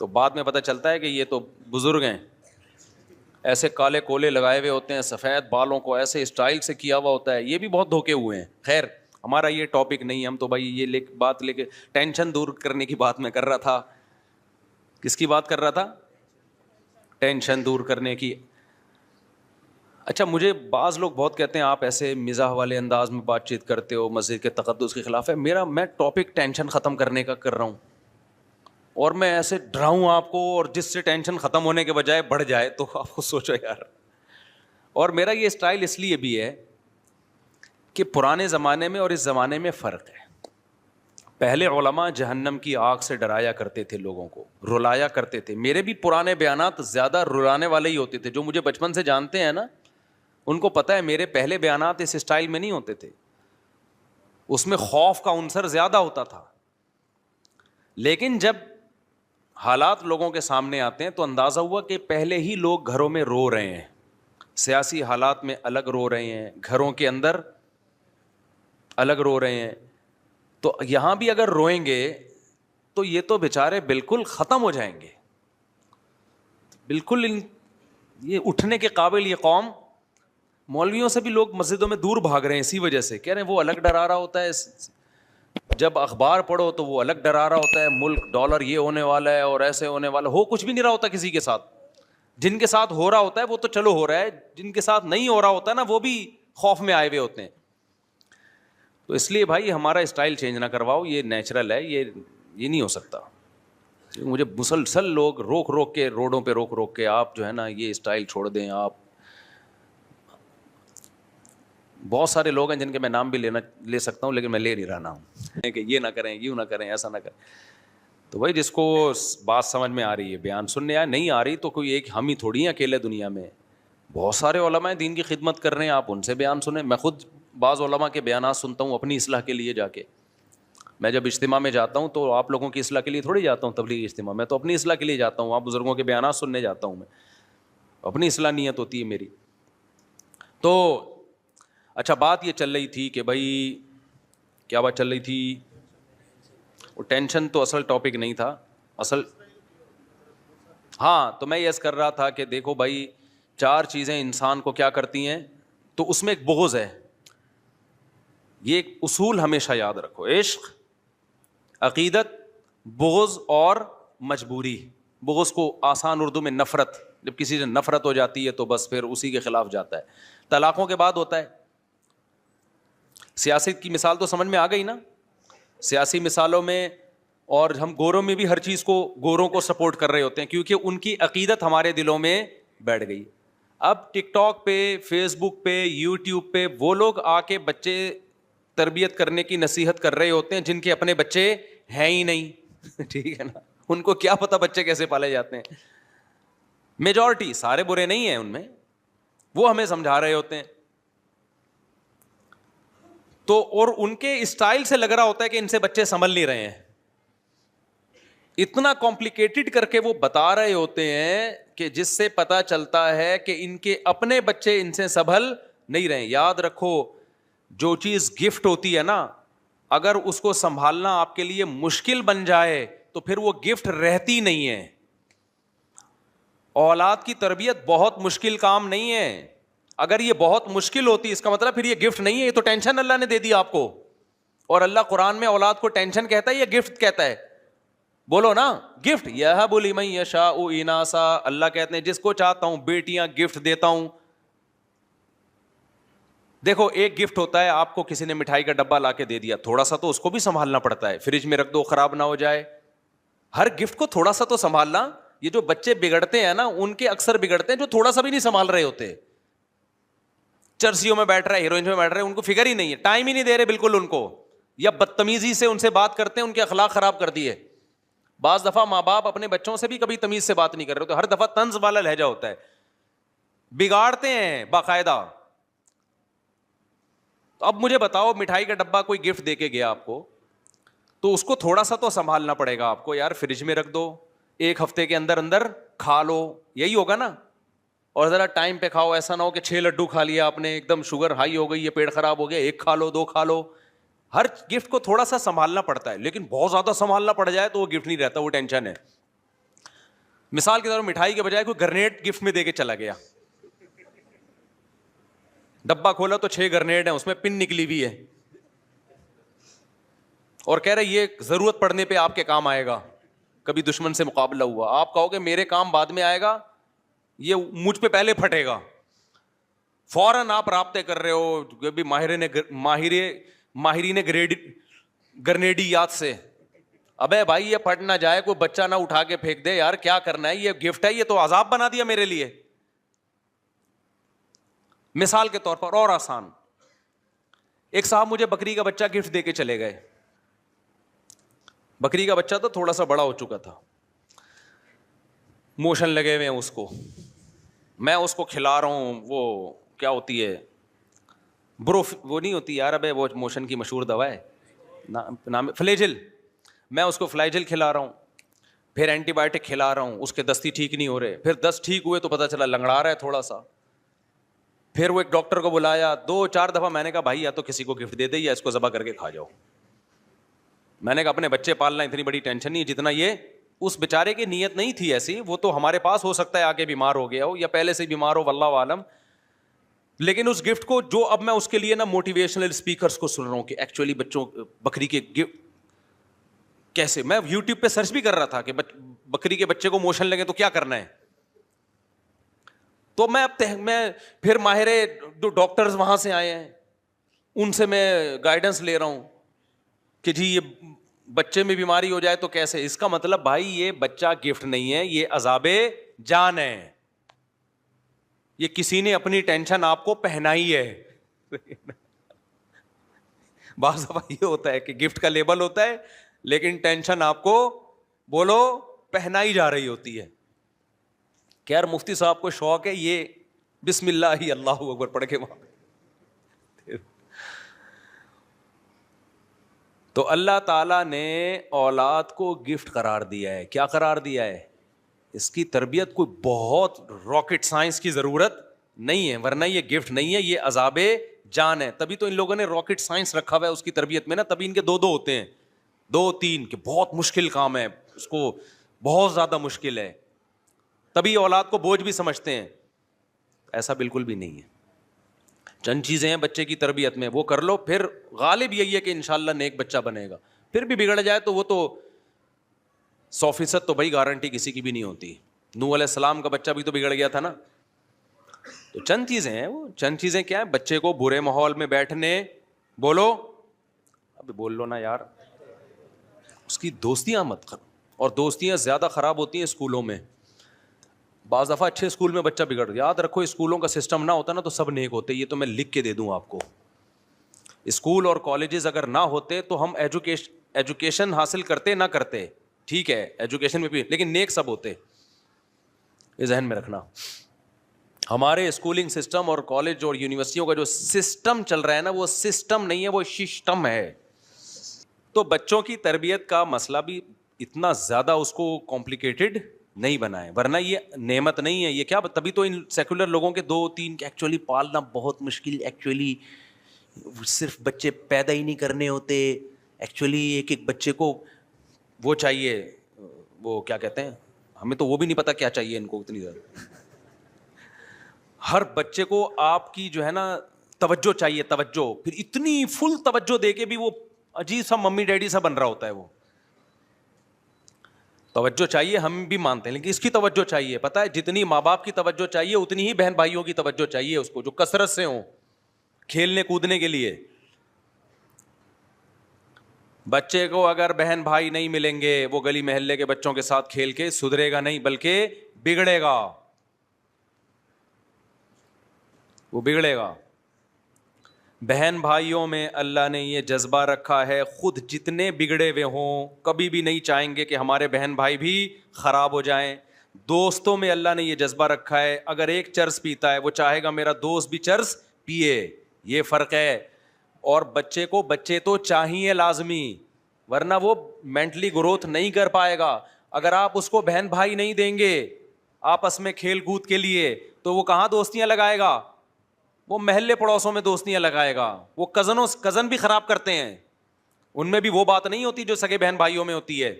تو بعد میں پتہ چلتا ہے کہ یہ تو بزرگ ہیں. ایسے کالے کولے لگائے ہوئے ہوتے ہیں, سفید بالوں کو ایسے اسٹائل سے کیا ہوا ہوتا ہے. یہ بھی بہت دھوکے ہوئے ہیں. خیر ہمارا یہ ٹاپک نہیں, ہم تو بھائی یہ بات لے کے ٹینشن دور کرنے کی بات میں کر رہا تھا. کس کی بات کر رہا تھا؟ ٹینشن دور کرنے کی. اچھا مجھے بعض لوگ بہت کہتے ہیں آپ ایسے مزاح والے انداز میں بات چیت کرتے ہو, مسجد کے تقدس کے خلاف ہے. میں ٹاپک ٹینشن ختم کرنے کا کر رہا ہوں, اور میں ایسے ڈراؤں آپ کو, اور جس سے ٹینشن ختم ہونے کے بجائے بڑھ جائے, تو آپ کو سوچو یار. اور میرا یہ اسٹائل اس لیے بھی ہے کہ پرانے زمانے میں اور اس زمانے میں فرق ہے. پہلے علماء جہنم کی آگ سے ڈرایا کرتے تھے, لوگوں کو رلایا کرتے تھے. میرے بھی پرانے بیانات زیادہ رلانے والے ہی ہوتے تھے. جو مجھے بچپن سے جانتے ہیں نا, ان کو پتہ ہے میرے پہلے بیانات اس اسٹائل میں نہیں ہوتے تھے, اس میں خوف کا عنصر زیادہ ہوتا تھا. لیکن جب حالات لوگوں کے سامنے آتے ہیں تو اندازہ ہوا کہ پہلے ہی لوگ گھروں میں رو رہے ہیں, سیاسی حالات میں الگ رو رہے ہیں, گھروں کے اندر الگ رو رہے ہیں. تو یہاں بھی اگر روئیں گے تو یہ تو بیچارے بالکل ختم ہو جائیں گے, بالکل یہ اٹھنے کے قابل یہ قوم. مولویوں سے بھی لوگ مسجدوں میں دور بھاگ رہے ہیں اسی وجہ سے, کہہ رہے ہیں وہ الگ ڈرا رہا ہوتا ہے, جب اخبار پڑھو تو وہ الگ ڈرا رہا ہوتا ہے, ملک ڈالر یہ ہونے والا ہے اور ایسے ہونے والا, ہو کچھ بھی نہیں رہا ہوتا کسی کے ساتھ. جن کے ساتھ ہو رہا ہوتا ہے وہ تو چلو ہو رہا ہے, جن کے ساتھ نہیں ہو رہا ہوتا ہے نا وہ بھی خوف میں آئے ہوئے ہوتے ہیں. تو اس لیے بھائی ہمارا اسٹائل چینج نہ کرواؤ, یہ نیچرل ہے, یہ نہیں ہو سکتا. مجھے مسلسل لوگ روک روک کے روڈوں پہ روک روک کے آپ جو ہے نا یہ اسٹائل چھوڑ دیں. آپ بہت سارے لوگ ہیں جن کے میں نام بھی لے سکتا ہوں لیکن میں لے نہیں رہا نام, کہ یہ نہ کریں, یوں نہ کریں, ایسا نہ کریں. تو بھائی جس کو بات سمجھ میں آ رہی ہے بیان سننے آئے, نہیں آ رہی تو کوئی ایک ہم ہی تھوڑی ہیں اکیلے دنیا میں, بہت سارے علماء دین کی خدمت کر رہے ہیں, آپ ان سے بیان سنیں. میں خود بعض علماء کے بیانات سنتا ہوں اپنی اصلاح کے لیے جا کے. میں جب اجتماع میں جاتا ہوں تو آپ لوگوں کی اصلاح کے لیے تھوڑی جاتا ہوں تبلیغی اجتماع میں, تو اپنی اصلاح کے لیے جاتا ہوں. آپ بزرگوں کے بیانات سننے جاتا ہوں, میں اپنی اصلاح نیت ہوتی ہے میری. تو اچھا بات یہ چل رہی تھی کہ بھائی کیا بات چل رہی تھی, وہ ٹینشن تو اصل ٹاپک نہیں تھا اصل. ہاں تو میں یس کر رہا تھا کہ دیکھو بھائی 4 چیزیں انسان کو کیا کرتی ہیں, تو اس میں ایک بغض ہے. یہ ایک اصول ہمیشہ یاد رکھو, عشق, عقیدت, بغض اور مجبوری. بغض کو آسان اردو میں نفرت, جب کسی سے نفرت ہو جاتی ہے تو بس پھر اسی کے خلاف جاتا ہے. طلاقوں کے بعد ہوتا ہے. سیاست کی مثال تو سمجھ میں آ گئی نا, سیاسی مثالوں میں, اور ہم گوروں میں بھی ہر چیز کو گوروں کو سپورٹ کر رہے ہوتے ہیں کیونکہ ان کی عقیدت ہمارے دلوں میں بیٹھ گئی. اب ٹک ٹاک پہ, فیس بک پہ, یوٹیوب پہ وہ لوگ آ کے بچے تربیت کرنے کی نصیحت کر رہے ہوتے ہیں جن کے اپنے بچے ہیں ہی نہیں. ٹھیک ہے نا, ان کو کیا پتا بچے کیسے پالے جاتے ہیں. میجورٹی, سارے برے نہیں ہیں ان میں, وہ ہمیں سمجھا رہے ہوتے ہیں. تو اور ان کے اسٹائل سے لگ رہا ہوتا ہے کہ ان سے بچے سنبھل نہیں رہے ہیں. اتنا کمپلیکیٹڈ کر کے وہ بتا رہے ہوتے ہیں کہ جس سے پتا چلتا ہے کہ ان کے اپنے بچے ان سے سنبھل نہیں رہے. یاد رکھو جو چیز گفٹ ہوتی ہے نا, اگر اس کو سنبھالنا آپ کے لیے مشکل بن جائے تو پھر وہ گفٹ رہتی نہیں ہے. اولاد کی تربیت بہت مشکل کام نہیں ہے. اگر یہ بہت مشکل ہوتی اس کا مطلب پھر یہ گفٹ نہیں ہے, یہ تو ٹینشن اللہ نے دے دی آپ کو. اور اللہ قرآن میں اولاد کو ٹینشن کہتا ہے یا گفٹ کہتا ہے؟ بولو نا, گفٹ. یہب لمن یشاء اناسا, اللہ کہتے ہیں جس کو چاہتا ہوں بیٹیاں گفٹ دیتا ہوں. دیکھو ایک گفٹ ہوتا ہے آپ کو کسی نے مٹھائی کا ڈبہ لا کے دے دیا, تھوڑا سا تو اس کو بھی سنبھالنا پڑتا ہے, فریج میں رکھ دو خراب نہ ہو جائے. ہر گفٹ کو تھوڑا سا تو سنبھالنا. یہ جو بچے بگڑتے ہیں نا ان کے اکثر بگڑتے ہیں جو تھوڑا سا بھی نہیں سنبھال رہے ہوتے. چرسیوں میں بیٹھ رہا ہے, ہیروئنز میں بیٹھ رہے ہیں, ان کو فکر ہی نہیں ہے, ٹائم ہی نہیں دے رہے بالکل ان کو, یا بدتمیزی سے ان سے بات کرتے ہیں, ان کے اخلاق خراب کر دیے. بعض دفعہ ماں باپ اپنے بچوں سے بھی کبھی تمیز سے بات نہیں کر رہے ہوتے, ہر دفعہ طنز والا لہجہ ہوتا ہے, بگاڑتے ہیں باقاعدہ. تو اب مجھے بتاؤ مٹھائی کا ڈبہ کوئی گفٹ دے کے گیا آپ کو, تو اس کو تھوڑا سا تو سنبھالنا پڑے گا آپ کو. یار فریج میں رکھ دو, 1 ہفتے کے اندر اندر کھا لو, یہی ہوگا نا. اور ذرا ٹائم پہ کھاؤ, ایسا نہ ہو کہ 6 لڈو کھا لیا آپ نے, ایک دم شوگر ہائی ہو گئی, یہ پیٹ خراب ہو گیا, 1 کھا لو 2 کھا لو. ہر گفٹ کو تھوڑا سا سنبھالنا پڑتا ہے, لیکن بہت زیادہ سنبھالنا پڑ جائے تو وہ گفٹ نہیں رہتا, وہ ٹینشن ہے. مثال کے طور پر مٹھائی کے بجائے کوئی گرنیٹ گفٹ میں دے کے چلا گیا, ڈبہ کھولا تو 6 گرنیڈ ہیں اس میں, پن نکلی ہوئی ہے, اور کہہ رہے یہ ضرورت پڑنے پہ آپ کے کام آئے گا. کبھی دشمن سے مقابلہ ہوا, آپ کہو گے میرے کام بعد میں آئے گا, یہ مجھ پہ پہلے پھٹے گا. فوراً آپ رابطے کر رہے ہو کبھی ماہرین گرنیڈیات سے. ابے بھائی یہ پھٹ نہ جائے, کوئی بچہ نہ اٹھا کے پھینک دے, یار کیا کرنا ہے, یہ گفٹ ہے, یہ تو عذاب بنا دیا میرے لیے. مثال کے طور پر اور آسان, ایک صاحب مجھے بکری کا بچہ گفٹ دے کے چلے گئے. بکری کا بچہ تو تھوڑا سا بڑا ہو چکا تھا, موشن لگے ہوئے ہیں اس کو, میں اس کو کھلا رہا ہوں, وہ کیا ہوتی ہے وہ نہیں ہوتی یار، ابے وہ موشن کی مشہور دوا ہے نام فلیجل، میں اس کو فلیجل کھلا رہا ہوں، پھر اینٹی بایوٹک کھلا رہا ہوں، اس کے دستی ٹھیک نہیں ہو رہے، پھر 10 ٹھیک ہوئے تو پتہ چلا لنگڑا رہا ہے تھوڑا سا، پھر وہ ایک ڈاکٹر کو بلایا 2-4 دفعہ، میں نے کہا بھائی یا تو کسی کو گفٹ دے دے یا اس کو ذبح کر کے کھا جاؤ. میں نے کہا اپنے بچے پالنا اتنی بڑی ٹینشن نہیں جتنا یہ. اس بیچارے کی نیت نہیں تھی ایسی، وہ تو ہمارے پاس ہو سکتا ہے آگے بیمار ہو گیا ہو یا پہلے سے بیمار ہو واللہ عالم، لیکن اس گفٹ کو جو اب میں اس کے لیے نا موٹیویشنل اسپیکرز کو سن رہا ہوں کہ ایکچولی بچوں بکری کے گفٹ کیسے، میں یوٹیوب پہ سرچ بھی کر رہا تھا کہ بکری کے بچے کو موشن لگے تو کیا کرنا ہے، تو میں پھر ماہر جو ڈاکٹرز وہاں سے آئے ہیں ان سے میں گائیڈنس لے رہا ہوں کہ جی یہ بچے میں بیماری ہو جائے تو کیسے. اس کا مطلب بھائی یہ بچہ گفٹ نہیں ہے، یہ عذاب جان ہے، یہ کسی نے اپنی ٹینشن آپ کو پہنائی ہے. بعض دفعہ یہ ہوتا ہے کہ گفٹ کا لیبل ہوتا ہے لیکن ٹینشن آپ کو بولو پہنائی جا رہی ہوتی ہے. کہ یار مفتی صاحب کو شوق ہے یہ بسم اللہ ہی اللہ اکبر پڑھ کے وہاں. تو اللہ تعالیٰ نے اولاد کو گفٹ قرار دیا ہے. کیا قرار دیا ہے؟ اس کی تربیت کوئی بہت راکٹ سائنس کی ضرورت نہیں ہے، ورنہ یہ گفٹ نہیں ہے، یہ عذاب جان ہے. تبھی تو ان لوگوں نے راکٹ سائنس رکھا ہوا ہے اس کی تربیت میں نا، تبھی ان کے 2 ہوتے ہیں، 2-3 کہ بہت مشکل کام ہے، اس کو بہت زیادہ مشکل ہے، تبھی اولاد کو بوجھ بھی سمجھتے ہیں. ایسا بالکل بھی نہیں ہے. چند چیزیں ہیں بچے کی تربیت میں، وہ کر لو، پھر غالب یہی ہے کہ انشاءاللہ نیک بچہ بنے گا. پھر بھی بگڑ جائے تو وہ تو 100% تو بھائی گارنٹی کسی کی بھی نہیں ہوتی. نوح علیہ السلام کا بچہ بھی تو بگڑ گیا تھا نا. تو چند چیزیں ہیں، وہ چند چیزیں کیا ہیں؟ بچے کو برے ماحول میں بیٹھنے، بولو ابھی بول لو نا یار، اس کی دوستیاں مت کرو. اور دوستیاں زیادہ خراب ہوتی ہیں اسکولوں میں. بعض دفعہ اچھے اسکول میں بچہ بگڑ، یاد رکھو اسکولوں کا سسٹم نہ ہوتا نا تو سب نیک ہوتے. یہ تو میں لکھ کے دے دوں آپ کو. اسکول اور کالجز اگر نہ ہوتے تو ہم ایجوکیشن حاصل کرتے نہ کرتے، ٹھیک ہے ایجوکیشن میں بھی، لیکن نیک سب ہوتے. یہ ذہن میں رکھنا. ہمارے اسکولنگ سسٹم اور کالج اور یونیورسٹیوں کا جو سسٹم چل رہا ہے نا، وہ سسٹم نہیں ہے، وہ سسٹم ہے. تو بچوں کی تربیت کا مسئلہ بھی اتنا زیادہ اس کو کمپلیکیٹڈ نہیں بنائے، ورنہ یہ نعمت نہیں ہے. یہ کیا، تبھی تو ان سیکولر لوگوں کے 2-3 ایکچولی پالنا بہت مشکل، ایکچولی صرف بچے پیدا ہی نہیں کرنے ہوتے، ایکچولی ایک ایک بچے کو وہ چاہیے، وہ کیا کہتے ہیں، ہمیں تو وہ بھی نہیں پتا کیا چاہیے ان کو اتنی زیادہ. ہر بچے کو آپ کی جو ہے نا توجہ چاہیے، توجہ، پھر اتنی فل توجہ دے کے بھی وہ عجیب سا ممی ڈیڈی سا بن رہا ہوتا ہے. وہ توجہ چاہیے، ہم بھی مانتے ہیں، لیکن اس کی توجہ چاہیے. پتہ ہے جتنی ماں باپ کی توجہ چاہیے اتنی ہی بہن بھائیوں کی توجہ چاہیے اس کو، جو کثرت سے ہوں کھیلنے کودنے کے لیے. بچے کو اگر بہن بھائی نہیں ملیں گے، وہ گلی محلے کے بچوں کے ساتھ کھیل کے سدھرے گا نہیں بلکہ بگڑے گا، وہ بگڑے گا. بہن بھائیوں میں اللہ نے یہ جذبہ رکھا ہے، خود جتنے بگڑے ہوئے ہوں کبھی بھی نہیں چاہیں گے کہ ہمارے بہن بھائی بھی خراب ہو جائیں. دوستوں میں اللہ نے یہ جذبہ رکھا ہے، اگر ایک چرس پیتا ہے وہ چاہے گا میرا دوست بھی چرس پیے. یہ فرق ہے. اور بچے کو بچے تو چاہیے لازمی، ورنہ وہ مینٹلی گروتھ نہیں کر پائے گا. اگر آپ اس کو بہن بھائی نہیں دیں گے آپس میں کھیل کود کے لیے تو وہ کہاں دوستیاں لگائے گا؟ وہ محلے پڑوسوں میں دوستیاں لگائے گا. وہ کزن بھی خراب کرتے ہیں، ان میں بھی وہ بات نہیں ہوتی جو سگے بہن بھائیوں میں ہوتی ہے.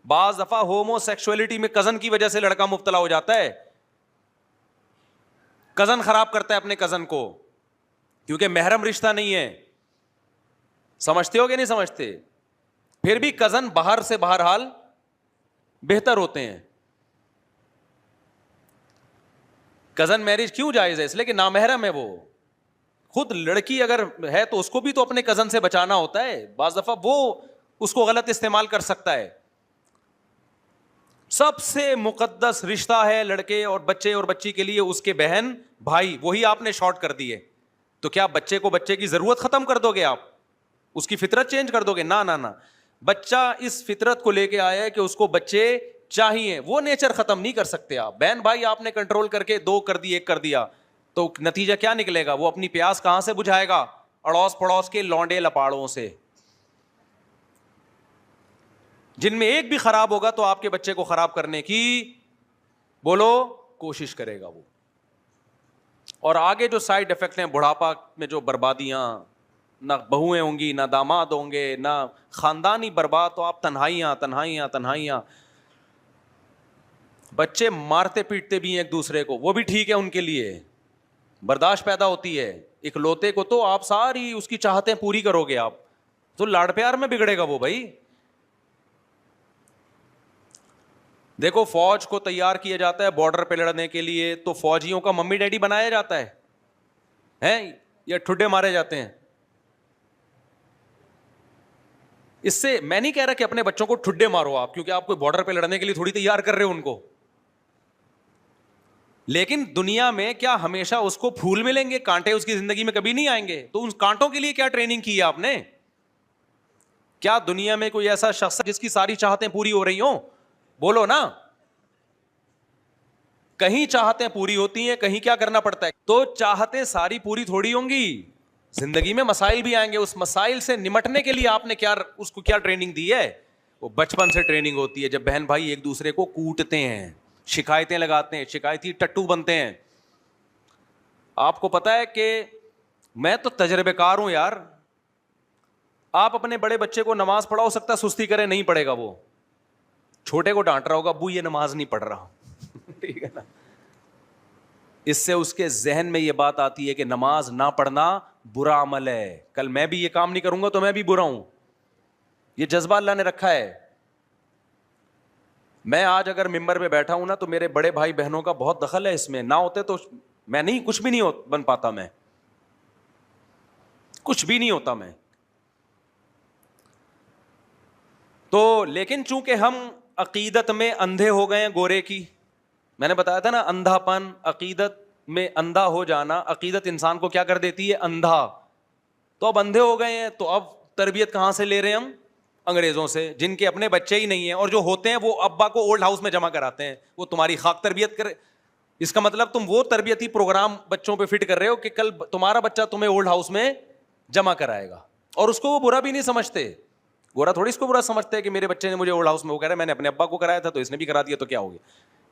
بعض دفعہ ہومو سیکسولیٹی میں کزن کی وجہ سے لڑکا مبتلا ہو جاتا ہے. کزن خراب کرتا ہے اپنے کزن کو کیونکہ محرم رشتہ نہیں ہے. سمجھتے ہو کہ نہیں سمجھتے؟ پھر بھی کزن باہر سے بہرحال بہتر ہوتے ہیں. کزن میرج کیوں جائز ہے؟ اس لیے کہ نامحرم ہے وہ. خود لڑکی اگر ہے تو اس کو بھی تو اپنے کزن سے بچانا ہوتا ہے. بعض دفعہ وہ اس کو غلط استعمال کر سکتا ہے. سب سے مقدس رشتہ ہے لڑکے اور بچے اور بچی کے لیے اس کے بہن بھائی، وہی آپ نے شارٹ کر دیے. تو کیا بچے کو بچے کی ضرورت ختم کر دو گے آپ؟ اس کی فطرت چینج کر دو گے؟ نہ نہ نہ. بچہ اس فطرت کو لے کے آیا ہے کہ اس کو بچے چاہیے، وہ نیچر ختم نہیں کر سکتے آپ. بہن بھائی آپ نے کنٹرول کر کے 2 کر دی 1 کر دیا تو نتیجہ کیا نکلے گا؟ وہ اپنی پیاس کہاں سے بجھائے گا؟ اڑوس پڑوس کے لونڈے لپاڑوں سے. جن میں ایک بھی خراب ہوگا تو آپ کے بچے کو خراب کرنے کی بولو کوشش کرے گا وہ. اور آگے جو سائڈ افیکٹ ہیں بڑھاپا میں، جو بربادیاں، نہ بہویں ہوں گی، نہ داماد ہوں گے، نہ خاندان ہی برباد، تو آپ تنہائیاں تنہائیاں تنہائیاں. بچے مارتے پیٹتے بھی ہیں ایک دوسرے کو، وہ بھی ٹھیک ہے، ان کے لیے برداشت پیدا ہوتی ہے. اکلوتے کو تو آپ ساری اس کی چاہتیں پوری کرو گے آپ، تو لاڑ پیار میں بگڑے گا وہ. بھائی دیکھو، فوج کو تیار کیا جاتا ہے بارڈر پہ لڑنے کے لیے، تو فوجیوں کا ممی ڈیڈی بنایا جاتا ہے یا ٹھڈے مارے جاتے ہیں؟ اس سے میں نہیں کہہ رہا کہ اپنے بچوں کو ٹھڈے مارو آپ، کیونکہ آپ کوئی بارڈر پہ لڑنے کے لیے تھوڑی تیار کر رہے ہو ان کو. لیکن دنیا میں کیا ہمیشہ اس کو پھول ملیں گے؟ کانٹے اس کی زندگی میں کبھی نہیں آئیں گے. تو ان کانٹوں کے لیے کیا ٹریننگ کی ہے آپ نے؟ کیا دنیا میں کوئی ایسا شخص جس کی ساری چاہتیں پوری ہو رہی ہوں؟ بولو نا. کہیں چاہتیں پوری ہوتی ہیں، کہیں کیا کرنا پڑتا ہے. تو چاہتیں ساری پوری تھوڑی ہوں گی، زندگی میں مسائل بھی آئیں گے. اس مسائل سے نمٹنے کے لیے آپ نے کیا اس کو کیا ٹریننگ دی ہے؟ وہ بچپن سے ٹریننگ ہوتی ہے. جب بہن بھائی ایک دوسرے کو کوٹتے ہیں، شکایتیں لگاتے ہیں، شکایتی ٹٹو بنتے ہیں. آپ کو پتا ہے کہ میں تو تجربے کار ہوں یار. آپ اپنے بڑے بچے کو نماز پڑھا، ہو سکتا ہے سستی کرے، نہیں پڑھے گا وہ. چھوٹے کو ڈانٹ رہا ہوگا، ابو یہ نماز نہیں پڑھ رہا. ٹھیک ہے نا. اس سے اس کے ذہن میں یہ بات آتی ہے کہ نماز نہ پڑھنا برا عمل ہے، کل میں بھی یہ کام نہیں کروں گا تو میں بھی برا ہوں. یہ جذبہ اللہ نے رکھا ہے. میں آج اگر ممبر پہ بیٹھا ہوں نا، تو میرے بڑے بھائی بہنوں کا بہت دخل ہے اس میں. نہ ہوتے تو میں نہیں، کچھ بھی نہیں بن پاتا، میں کچھ بھی نہیں ہوتا میں. تو لیکن چونکہ ہم عقیدت میں اندھے ہو گئے ہیں گورے کی، میں نے بتایا تھا نا، اندھا پن، عقیدت میں اندھا ہو جانا. عقیدت انسان کو کیا کر دیتی ہے؟ اندھا. تو اب اندھے ہو گئے ہیں، تو اب تربیت کہاں سے لے رہے ہیں ہم؟ انگریزوں سے، جن کے اپنے بچے ہی نہیں ہیں، اور جو ہوتے ہیں وہ ابا کو اولڈ ہاؤس میں جمع کراتے ہیں. وہ تمہاری خاک تربیت کرے. اس کا مطلب تم وہ تربیتی پروگرام بچوں پہ فٹ کر رہے ہو کہ کل تمہارا بچہ تمہیں اولڈ ہاؤس میں جمع کرائے گا. اور اس کو وہ برا بھی نہیں سمجھتے. گورا تھوڑی اس کو برا سمجھتے ہے کہ میرے بچے نے مجھے اولڈ ہاؤس میں، وہ کہہ رہا ہے میں نے اپنے ابا کو کرایا تھا تو اس نے بھی کرا دیا، تو کیا ہو گیا.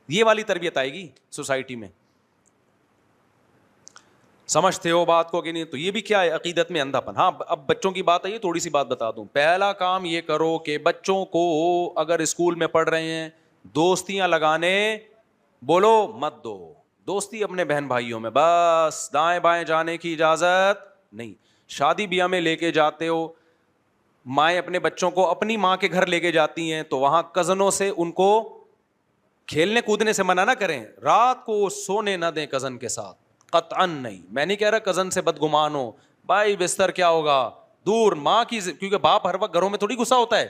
یہ والی تربیت آئے گی سوسائٹی میں. سمجھتے ہو بات کو کہ نہیں؟ تو یہ بھی کیا ہے؟ عقیدت میں اندھا پن. ہاں اب بچوں کی بات آئی، تھوڑی سی بات بتا دوں. پہلا کام یہ کرو کہ بچوں کو اگر اسکول میں پڑھ رہے ہیں، دوستیاں لگانے بولو مت دو. دوستی اپنے بہن بھائیوں میں بس، دائیں بائیں جانے کی اجازت نہیں. شادی بیاہ میں لے کے جاتے ہو، مائیں اپنے بچوں کو اپنی ماں کے گھر لے کے جاتی ہیں، تو وہاں کزنوں سے ان کو کھیلنے کودنے سے منع نہ کریں. رات کو سونے نہ دیں کزن کے ساتھ، قطعاً نہیں. میں نہیں کہہ رہا کزن سے بدگمان ہو، بھائی بستر کیا ہوگا دور. ماں کی، کیونکہ باپ ہر وقت گھروں میں تھوڑی غصہ ہوتا ہے.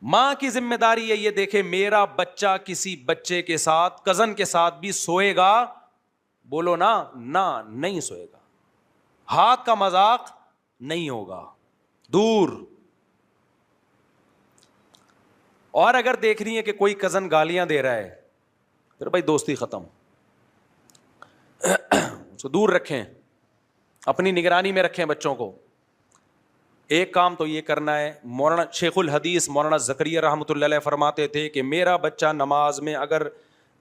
ماں کی ذمہ داری ہے یہ دیکھے میرا بچہ کسی بچے کے ساتھ، کزن کے ساتھ بھی سوئے گا. بولو نا، نہ نہیں سوئے گا. ہاتھ کا مذاق نہیں ہوگا، دور. اور اگر دیکھ رہی ہیں کہ کوئی کزن گالیاں دے رہا ہے، پھر بھائی دوستی ختم. اس کو دور رکھیں، اپنی نگرانی میں رکھیں بچوں کو. ایک کام تو یہ کرنا ہے. مولانا شیخ الحدیث مولانا زکریا رحمۃ اللہ علیہ فرماتے تھے کہ میرا بچہ نماز میں اگر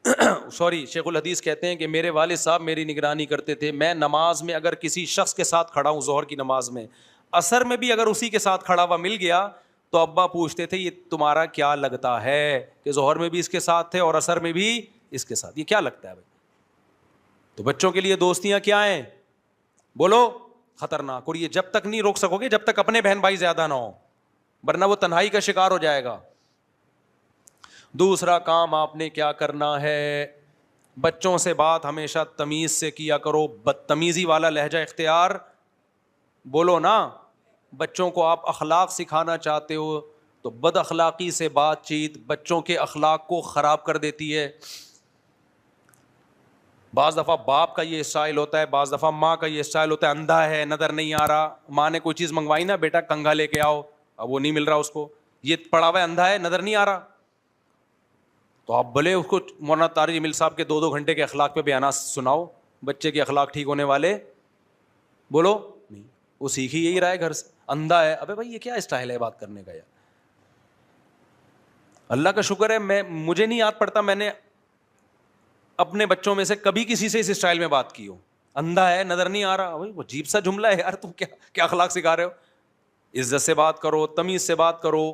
شیخ الحدیث کہتے ہیں کہ میرے والد صاحب میری نگرانی کرتے تھے، میں نماز میں اگر کسی شخص کے ساتھ کھڑا ہوں، ظہر کی نماز میں، عصر میں بھی اگر اسی کے ساتھ کھڑا ہوا مل گیا، تو ابا پوچھتے تھے یہ تمہارا کیا لگتا ہے کہ ظہر میں بھی اس کے ساتھ تھے اور عصر میں بھی اس کے ساتھ، یہ کیا لگتا ہے بھائی؟ تو بچوں کے لیے دوستیاں کیا ہیں؟ بولو خطرناک. اور یہ جب تک نہیں روک سکو گے جب تک اپنے بہن بھائی زیادہ نہ ہو، ورنہ وہ تنہائی کا شکار ہو جائے گا. دوسرا کام آپ نے کیا کرنا ہے؟ بچوں سے بات ہمیشہ تمیز سے کیا کرو. بدتمیزی والا لہجہ اختیار بولو نا. بچوں کو آپ اخلاق سکھانا چاہتے ہو تو بد اخلاقی سے بات چیت بچوں کے اخلاق کو خراب کر دیتی ہے. بعض دفعہ باپ کا یہ اسٹائل ہوتا ہے، بعض دفعہ ماں کا یہ اسٹائل ہوتا ہے. اندھا ہے، نظر نہیں آ رہا. ماں نے کوئی چیز منگوائی نا، بیٹا کنگھا لے کے آؤ، اب وہ نہیں مل رہا اس کو، یہ پڑا ہوا ہے، اندھا ہے، نظر نہیں آ رہا. تو آپ بھلے اس کو مولانا طارق جمیل صاحب کے 2 گھنٹے کے اخلاق پہ بیانات سناؤ، بچے کے اخلاق ٹھیک ہونے والے؟ بولو نہیں. وہ سیکھ ہی یہی رہا ہے گھر سے. اندھا ہے. ابے بھائی یہ کیا اسٹائل ہے بات کرنے کا یار؟ اللہ کا شکر ہے مجھے نہیں یاد پڑتا میں نے اپنے بچوں میں سے کبھی کسی سے اس اسٹائل میں بات کی ہو. اندھا ہے, نظر نہیں آ رہا, وہ عجیب سا جملہ ہے یار, تم کیا اخلاق سکھا رہے ہو؟ عزت سے بات کرو, تمیز سے بات کرو.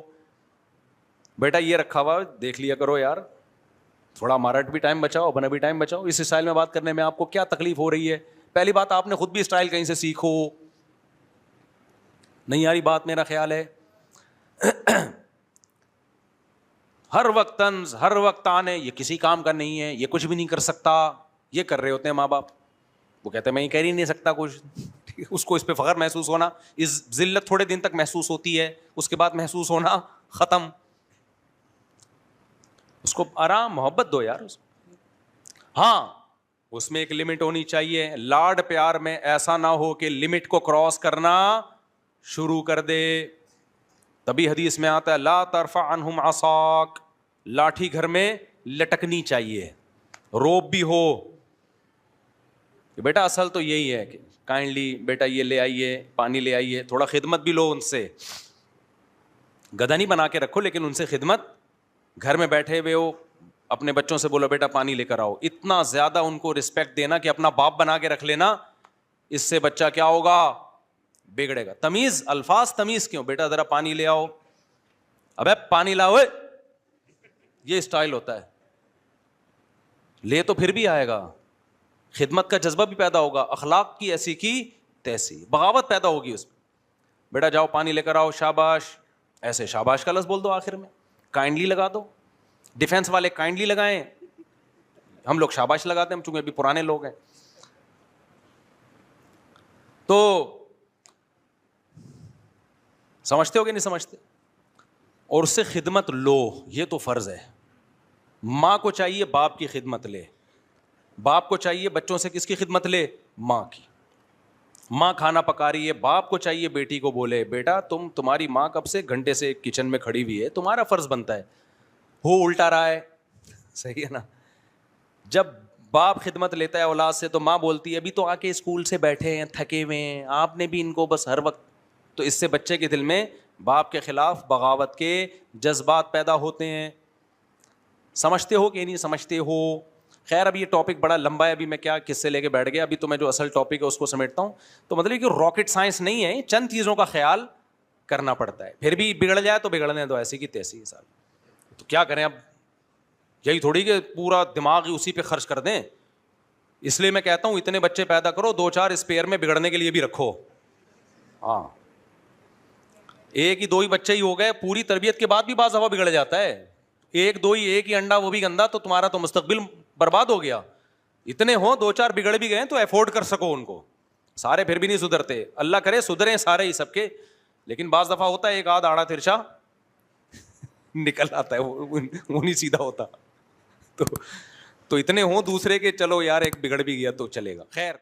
بیٹا یہ رکھا ہوا دیکھ لیا کرو یار, تھوڑا ہمارا بھی ٹائم بچاؤ, اپنا بھی ٹائم بچاؤ. اس اسٹائل میں بات کرنے میں آپ کو کیا تکلیف ہو رہی ہے؟ پہلی بات آپ نے خود بھی اسٹائل کہیں سے سیکھو. نہیں یاری بات, میرا خیال ہے ہر وقت طنز, ہر وقت آنے, یہ کسی کام کا نہیں ہے, یہ کچھ بھی نہیں کر سکتا, یہ کر رہے ہوتے ہیں ماں باپ. وہ کہتے ہیں میں یہ کر ہی نہیں سکتا کچھ. اس کو اس پہ فخر محسوس ہونا, اس ذلت تھوڑے دن تک محسوس ہوتی ہے, اس کے بعد محسوس ہونا ختم. اس کو آرام محبت دو یار. ہاں اس میں ایک لمٹ ہونی چاہیے. لاڈ پیار میں ایسا نہ ہو کہ لمٹ کو کراس کرنا شروع کر دے. تبھی حدیث میں آتا ہے لا ترفع عنہم عصاک, لاٹھی گھر میں لٹکنی چاہیے, روب بھی ہو. بیٹا اصل تو یہی ہے کہ کائنڈلی بیٹا یہ لے آئیے, پانی لے آئیے, تھوڑا خدمت بھی لو ان سے. گدھا نہیں بنا کے رکھو لیکن ان سے خدمت. گھر میں بیٹھے ہوئے ہو, اپنے بچوں سے بولو بیٹا پانی لے کر آؤ. اتنا زیادہ ان کو رسپیکٹ دینا کہ اپنا باپ بنا کے رکھ لینا. اس سے بچہ کیا ہوگا؟ بگڑے گا. تمیز, الفاظ تمیز کیوں؟ بیٹا ذرا پانی لے آؤ. ابے پانی لاؤ, یہ اسٹائل ہوتا ہے. لے تو پھر بھی آئے گا, خدمت کا جذبہ بھی پیدا ہوگا, اخلاق کی ایسی کی تیسی, بغاوت پیدا ہوگی اس میں. بیٹا جاؤ پانی لے کر آؤ, شاباش. ایسے شاباش کا لفظ بول دو آخر میں, کائنڈلی لگا دو. ڈیفینس والے کائنڈلی لگائیں, ہم لوگ شاباش لگاتے ہیں چونکہ ابھی پرانے لوگ ہیں. تو سمجھتے ہو کہ نہیں سمجھتے؟ اور اس سے خدمت لو, یہ تو فرض ہے. ماں کو چاہیے باپ کی خدمت لے, باپ کو چاہیے بچوں سے کس کی خدمت لے؟ ماں کی. ماں کھانا پکا رہی ہے, باپ کو چاہیے بیٹی کو بولے بیٹا تمہاری ماں کب سے گھنٹے سے کچن میں کھڑی ہوئی ہے, تمہارا فرض بنتا ہے. ہو الٹا رہا ہے, صحیح ہے نا. جب باپ خدمت لیتا ہے اولاد سے تو ماں بولتی ہے ابھی تو آ کے اسکول سے بیٹھے ہیں, تھکے ہوئے ہیں, آپ نے بھی ان کو بس ہر وقت. تو اس سے بچے کے دل میں باپ کے خلاف بغاوت کے جذبات پیدا ہوتے ہیں. سمجھتے ہو کہ نہیں سمجھتے ہو؟ خیر اب یہ ٹاپک بڑا لمبا ہے, ابھی میں کیا کس سے لے کے بیٹھ گیا. ابھی تو میں جو اصل ٹاپک ہے اس کو سمیٹتا ہوں. تو مطلب کہ راکٹ سائنس نہیں ہے, چند چیزوں کا خیال کرنا پڑتا ہے. پھر بھی بگڑ جائے تو بگڑنے دو, ایسی کی تیسی سال. تو کیا کریں اب, یہی تھوڑی کہ پورا دماغ اسی پہ خرچ کر دیں. اس لیے میں کہتا ہوں اتنے بچے پیدا کرو, 2-4 اسپیئر میں بگڑنے کے لیے بھی رکھو. ہاں ایک ہی 2 ہی بچے ہی ہو گئے, پوری تربیت کے بعد بھی بعض دفعہ بگڑ جاتا ہے. 1-2 ہی, ایک ہی انڈا وہ بھی گندا, تو تمہارا تو مستقبل برباد ہو گیا. اتنے ہوں 2-4 بگڑ بھی گئے تو افورڈ کر سکو ان کو. سارے پھر بھی نہیں سدھرتے, اللہ کرے سدھریں سارے ہی سب کے, لیکن بعض دفعہ ہوتا ہے ایک آدھ آڑا ترچا نکل آتا ہے, وہ نہیں سیدھا ہوتا. تو اتنے ہوں دوسرے کے, چلو یار ایک بگڑ بھی گیا تو چلے گا. خیر.